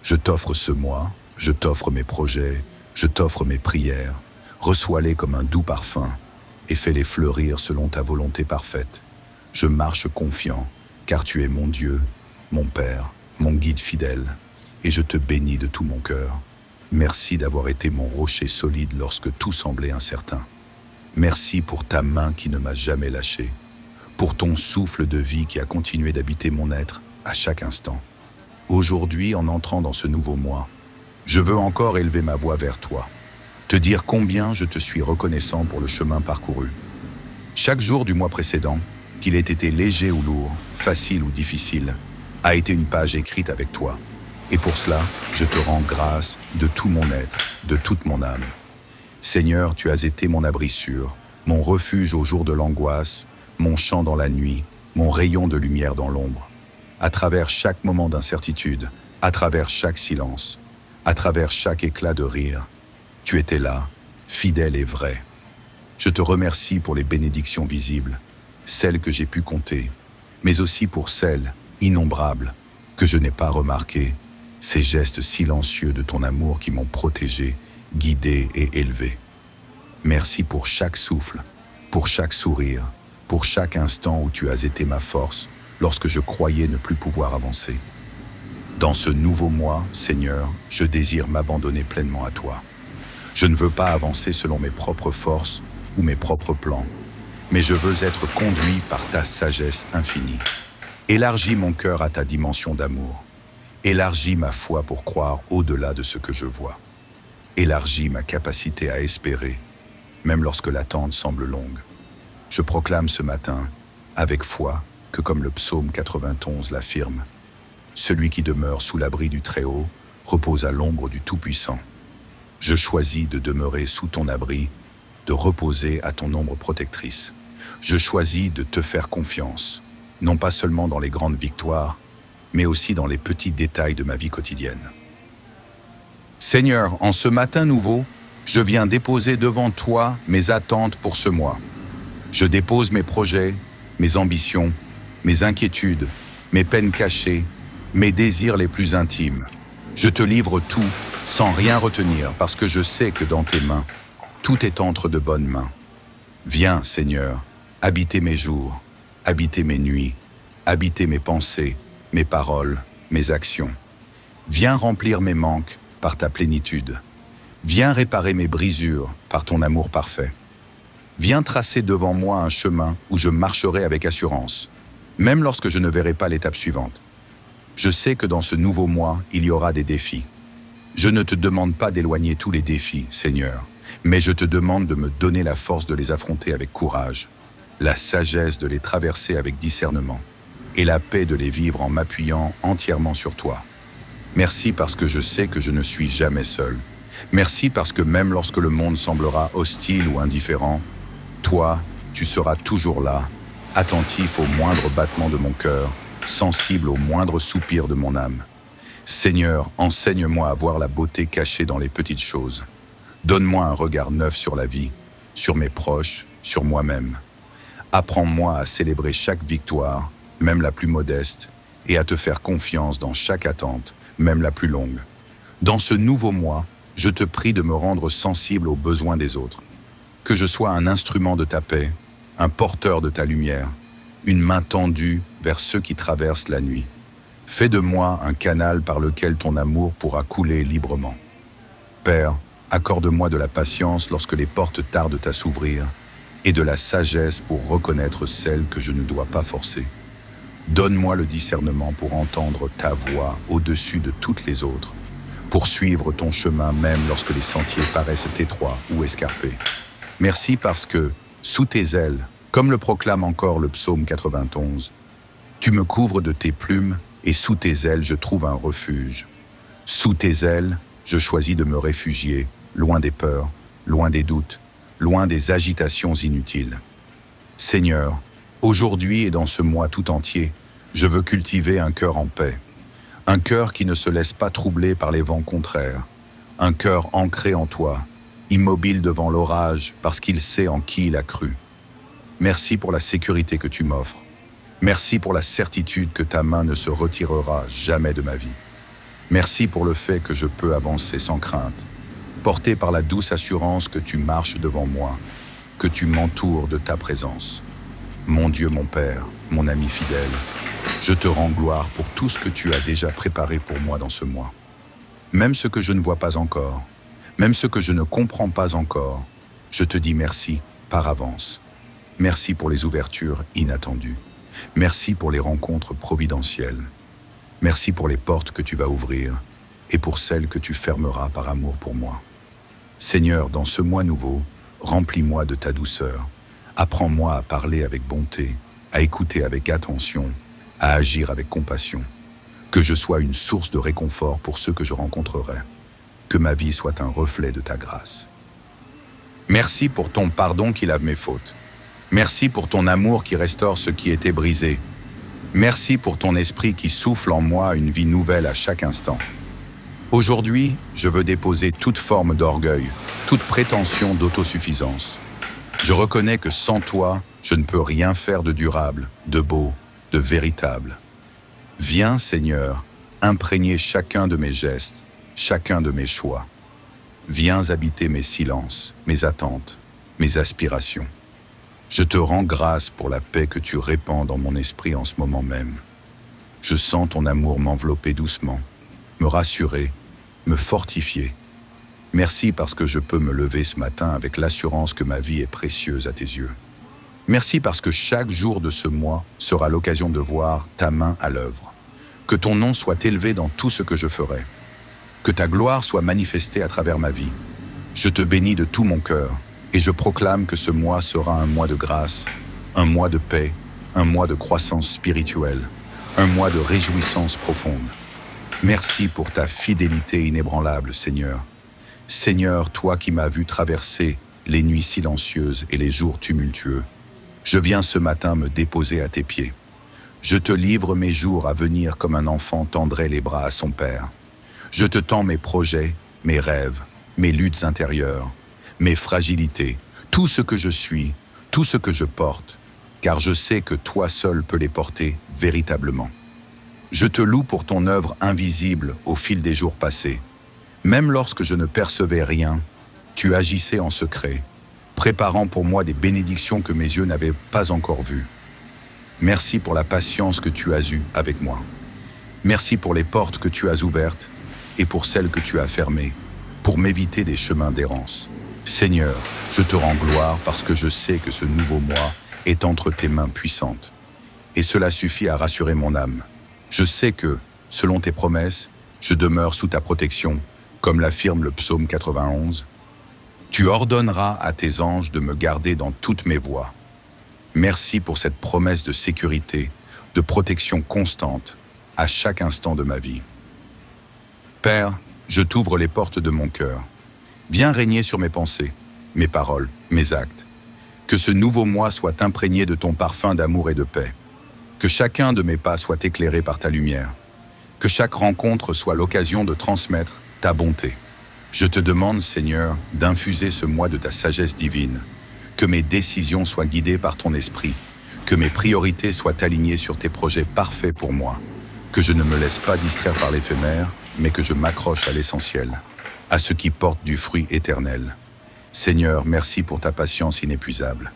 Je t'offre ce mois, je t'offre mes projets, je t'offre mes prières. Reçois-les comme un doux parfum et fais-les fleurir selon ta volonté parfaite. Je marche confiant, car tu es mon Dieu, mon Père, mon guide fidèle, et je te bénis de tout mon cœur. Merci d'avoir été mon rocher solide lorsque tout semblait incertain. Merci pour ta main qui ne m'a jamais lâché, pour ton souffle de vie qui a continué d'habiter mon être à chaque instant. Aujourd'hui, en entrant dans ce nouveau mois, je veux encore élever ma voix vers toi, te dire combien je te suis reconnaissant pour le chemin parcouru. Chaque jour du mois précédent, qu'il ait été léger ou lourd, facile ou difficile, a été une page écrite avec toi. Et pour cela, je te rends grâce de tout mon être, de toute mon âme. Seigneur, tu as été mon abri sûr, mon refuge au jour de l'angoisse, mon chant dans la nuit, mon rayon de lumière dans l'ombre. À travers chaque moment d'incertitude, à travers chaque silence, à travers chaque éclat de rire, tu étais là, fidèle et vrai. Je te remercie pour les bénédictions visibles, celles que j'ai pu compter, mais aussi pour celles, innombrables, que je n'ai pas remarquées, ces gestes silencieux de ton amour qui m'ont protégé, guidé et élevé. Merci pour chaque souffle, pour chaque sourire, pour chaque instant où tu as été ma force lorsque je croyais ne plus pouvoir avancer. Dans ce nouveau mois, Seigneur, je désire m'abandonner pleinement à toi. Je ne veux pas avancer selon mes propres forces ou mes propres plans, mais je veux être conduit par ta sagesse infinie. Élargis mon cœur à ta dimension d'amour. Élargis ma foi pour croire au-delà de ce que je vois. Élargis ma capacité à espérer, même lorsque l'attente semble longue. Je proclame ce matin, avec foi, que comme le psaume 91 l'affirme, celui qui demeure sous l'abri du Très-Haut repose à l'ombre du Tout-Puissant. Je choisis de demeurer sous ton abri, de reposer à ton ombre protectrice. Je choisis de te faire confiance, non pas seulement dans les grandes victoires, mais aussi dans les petits détails de ma vie quotidienne. Seigneur, en ce matin nouveau, je viens déposer devant toi mes attentes pour ce mois. Je dépose mes projets, mes ambitions, mes inquiétudes, mes peines cachées, mes désirs les plus intimes. Je te livre tout, sans rien retenir, parce que je sais que dans tes mains, tout est entre de bonnes mains. Viens, Seigneur, Habiter mes jours, habiter mes nuits, habiter mes pensées, mes paroles, mes actions. Viens remplir mes manques par ta plénitude. Viens réparer mes brisures par ton amour parfait. Viens tracer devant moi un chemin où je marcherai avec assurance, même lorsque je ne verrai pas l'étape suivante. Je sais que dans ce nouveau mois, il y aura des défis. Je ne te demande pas d'éloigner tous les défis, Seigneur, mais je te demande de me donner la force de les affronter avec courage, la sagesse de les traverser avec discernement, et la paix de les vivre en m'appuyant entièrement sur toi. Merci parce que je sais que je ne suis jamais seul. Merci parce que même lorsque le monde semblera hostile ou indifférent, toi, tu seras toujours là, attentif au moindre battement de mon cœur, sensible au moindre soupir de mon âme. Seigneur, enseigne-moi à voir la beauté cachée dans les petites choses. Donne-moi un regard neuf sur la vie, sur mes proches, sur moi-même. Apprends-moi à célébrer chaque victoire, même la plus modeste, et à te faire confiance dans chaque attente, même la plus longue. Dans ce nouveau mois, je te prie de me rendre sensible aux besoins des autres. Que je sois un instrument de ta paix, un porteur de ta lumière, une main tendue vers ceux qui traversent la nuit. Fais de moi un canal par lequel ton amour pourra couler librement. Père, accorde-moi de la patience lorsque les portes tardent à s'ouvrir et de la sagesse pour reconnaître celles que je ne dois pas forcer. Donne-moi le discernement pour entendre ta voix au-dessus de toutes les autres, pour suivre ton chemin même lorsque les sentiers paraissent étroits ou escarpés. Merci parce que, sous tes ailes, comme le proclame encore le psaume 91, tu me couvres de tes plumes et sous tes ailes je trouve un refuge. Sous tes ailes, je choisis de me réfugier, loin des peurs, loin des doutes, loin des agitations inutiles. Seigneur, aujourd'hui et dans ce mois tout entier, je veux cultiver un cœur en paix, un cœur qui ne se laisse pas troubler par les vents contraires, un cœur ancré en toi, immobile devant l'orage parce qu'il sait en qui il a cru. Merci pour la sécurité que tu m'offres. Merci pour la certitude que ta main ne se retirera jamais de ma vie. Merci pour le fait que je peux avancer sans crainte, porté par la douce assurance que tu marches devant moi, que tu m'entoures de ta présence. Mon Dieu, mon Père, mon ami fidèle, je te rends gloire pour tout ce que tu as déjà préparé pour moi dans ce mois. Même ce que je ne vois pas encore, même ce que je ne comprends pas encore, je te dis merci par avance. Merci pour les ouvertures inattendues. Merci pour les rencontres providentielles. Merci pour les portes que tu vas ouvrir et pour celles que tu fermeras par amour pour moi. Seigneur, dans ce mois nouveau, remplis-moi de ta douceur. Apprends-moi à parler avec bonté, à écouter avec attention, à agir avec compassion. Que je sois une source de réconfort pour ceux que je rencontrerai. Que ma vie soit un reflet de ta grâce. Merci pour ton pardon qui lave mes fautes. Merci pour ton amour qui restaure ce qui était brisé. Merci pour ton esprit qui souffle en moi une vie nouvelle à chaque instant. Aujourd'hui, je veux déposer toute forme d'orgueil, toute prétention d'autosuffisance. Je reconnais que sans toi, je ne peux rien faire de durable, de beau, de véritable. Viens, Seigneur, imprégner chacun de mes gestes, chacun de mes choix. Viens habiter mes silences, mes attentes, mes aspirations. Je te rends grâce pour la paix que tu répands dans mon esprit en ce moment même. Je sens ton amour m'envelopper doucement, me rassurer, me fortifier. Merci parce que je peux me lever ce matin avec l'assurance que ma vie est précieuse à tes yeux. Merci parce que chaque jour de ce mois sera l'occasion de voir ta main à l'œuvre. Que ton nom soit élevé dans tout ce que je ferai. Que ta gloire soit manifestée à travers ma vie. Je te bénis de tout mon cœur. Et je proclame que ce mois sera un mois de grâce, un mois de paix, un mois de croissance spirituelle, un mois de réjouissance profonde. Merci pour ta fidélité inébranlable, Seigneur. Seigneur, toi qui m'as vu traverser les nuits silencieuses et les jours tumultueux, je viens ce matin me déposer à tes pieds. Je te livre mes jours à venir comme un enfant tendrait les bras à son père. Je te tends mes projets, mes rêves, mes luttes intérieures, mes fragilités, tout ce que je suis, tout ce que je porte, car je sais que toi seul peux les porter véritablement. Je te loue pour ton œuvre invisible au fil des jours passés. Même lorsque je ne percevais rien, tu agissais en secret, préparant pour moi des bénédictions que mes yeux n'avaient pas encore vues. Merci pour la patience que tu as eue avec moi. Merci pour les portes que tu as ouvertes et pour celles que tu as fermées, pour m'éviter des chemins d'errance. Seigneur, je te rends gloire parce que je sais que ce nouveau moi est entre tes mains puissantes. Et cela suffit à rassurer mon âme. Je sais que, selon tes promesses, je demeure sous ta protection, comme l'affirme le psaume 91. Tu ordonneras à tes anges de me garder dans toutes mes voies. Merci pour cette promesse de sécurité, de protection constante, à chaque instant de ma vie. Père, je t'ouvre les portes de mon cœur. Viens régner sur mes pensées, mes paroles, mes actes. Que ce nouveau moi soit imprégné de ton parfum d'amour et de paix. Que chacun de mes pas soit éclairé par ta lumière. Que chaque rencontre soit l'occasion de transmettre ta bonté. Je te demande, Seigneur, d'infuser ce moi de ta sagesse divine. Que mes décisions soient guidées par ton esprit. Que mes priorités soient alignées sur tes projets parfaits pour moi. Que je ne me laisse pas distraire par l'éphémère, mais que je m'accroche à l'essentiel, à ce qui porte du fruit éternel. Seigneur, merci pour ta patience inépuisable.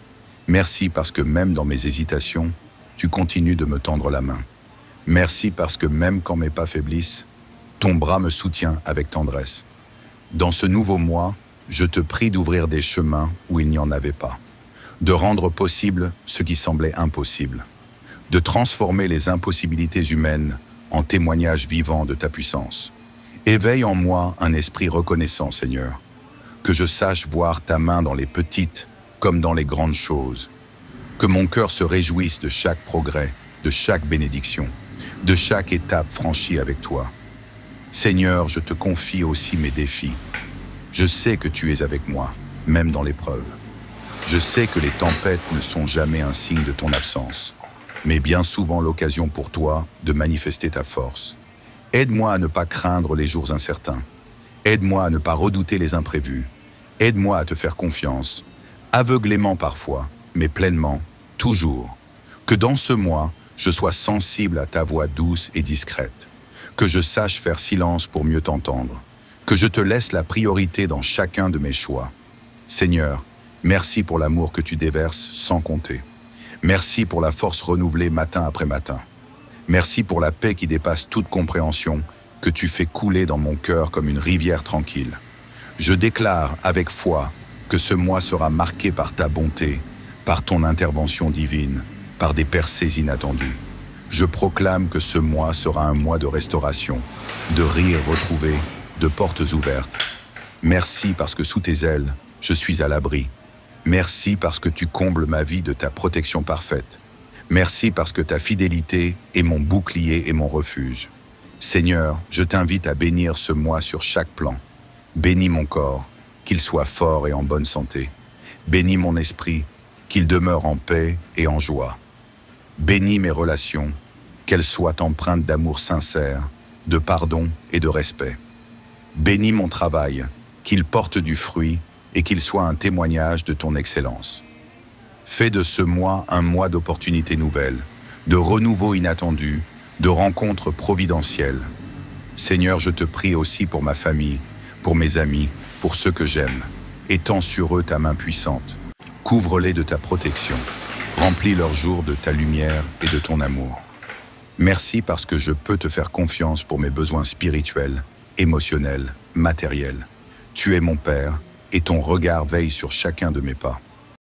Merci parce que même dans mes hésitations, tu continues de me tendre la main. Merci parce que même quand mes pas faiblissent, ton bras me soutient avec tendresse. Dans ce nouveau moi, je te prie d'ouvrir des chemins où il n'y en avait pas, de rendre possible ce qui semblait impossible, de transformer les impossibilités humaines en témoignages vivants de ta puissance. Éveille en moi un esprit reconnaissant, Seigneur, que je sache voir ta main dans les petites comme dans les grandes choses, que mon cœur se réjouisse de chaque progrès, de chaque bénédiction, de chaque étape franchie avec toi. Seigneur, je te confie aussi mes défis. Je sais que tu es avec moi, même dans l'épreuve. Je sais que les tempêtes ne sont jamais un signe de ton absence, mais bien souvent l'occasion pour toi de manifester ta force. Aide-moi à ne pas craindre les jours incertains. Aide-moi à ne pas redouter les imprévus. Aide-moi à te faire confiance, aveuglément parfois, mais pleinement, toujours. Que dans ce mois, je sois sensible à ta voix douce et discrète. Que je sache faire silence pour mieux t'entendre. Que je te laisse la priorité dans chacun de mes choix. Seigneur, merci pour l'amour que tu déverses sans compter. Merci pour la force renouvelée matin après matin. Merci pour la paix qui dépasse toute compréhension, que tu fais couler dans mon cœur comme une rivière tranquille. Je déclare avec foi que ce mois sera marqué par ta bonté, par ton intervention divine, par des percées inattendues. Je proclame que ce mois sera un mois de restauration, de rires retrouvés, de portes ouvertes. Merci parce que sous tes ailes, je suis à l'abri. Merci parce que tu combles ma vie de ta protection parfaite. Merci parce que ta fidélité est mon bouclier et mon refuge. Seigneur, je t'invite à bénir ce mois sur chaque plan. Bénis mon corps, qu'il soit fort et en bonne santé. Bénis mon esprit, qu'il demeure en paix et en joie. Bénis mes relations, qu'elles soient empreintes d'amour sincère, de pardon et de respect. Bénis mon travail, qu'il porte du fruit et qu'il soit un témoignage de ton excellence. Fais de ce mois un mois d'opportunités nouvelles, de renouveau inattendu, de rencontres providentielles. Seigneur, je te prie aussi pour ma famille, pour mes amis, pour ceux que j'aime. Étends sur eux ta main puissante. Couvre-les de ta protection. Remplis leurs jours de ta lumière et de ton amour. Merci parce que je peux te faire confiance pour mes besoins spirituels, émotionnels, matériels. Tu es mon Père et ton regard veille sur chacun de mes pas.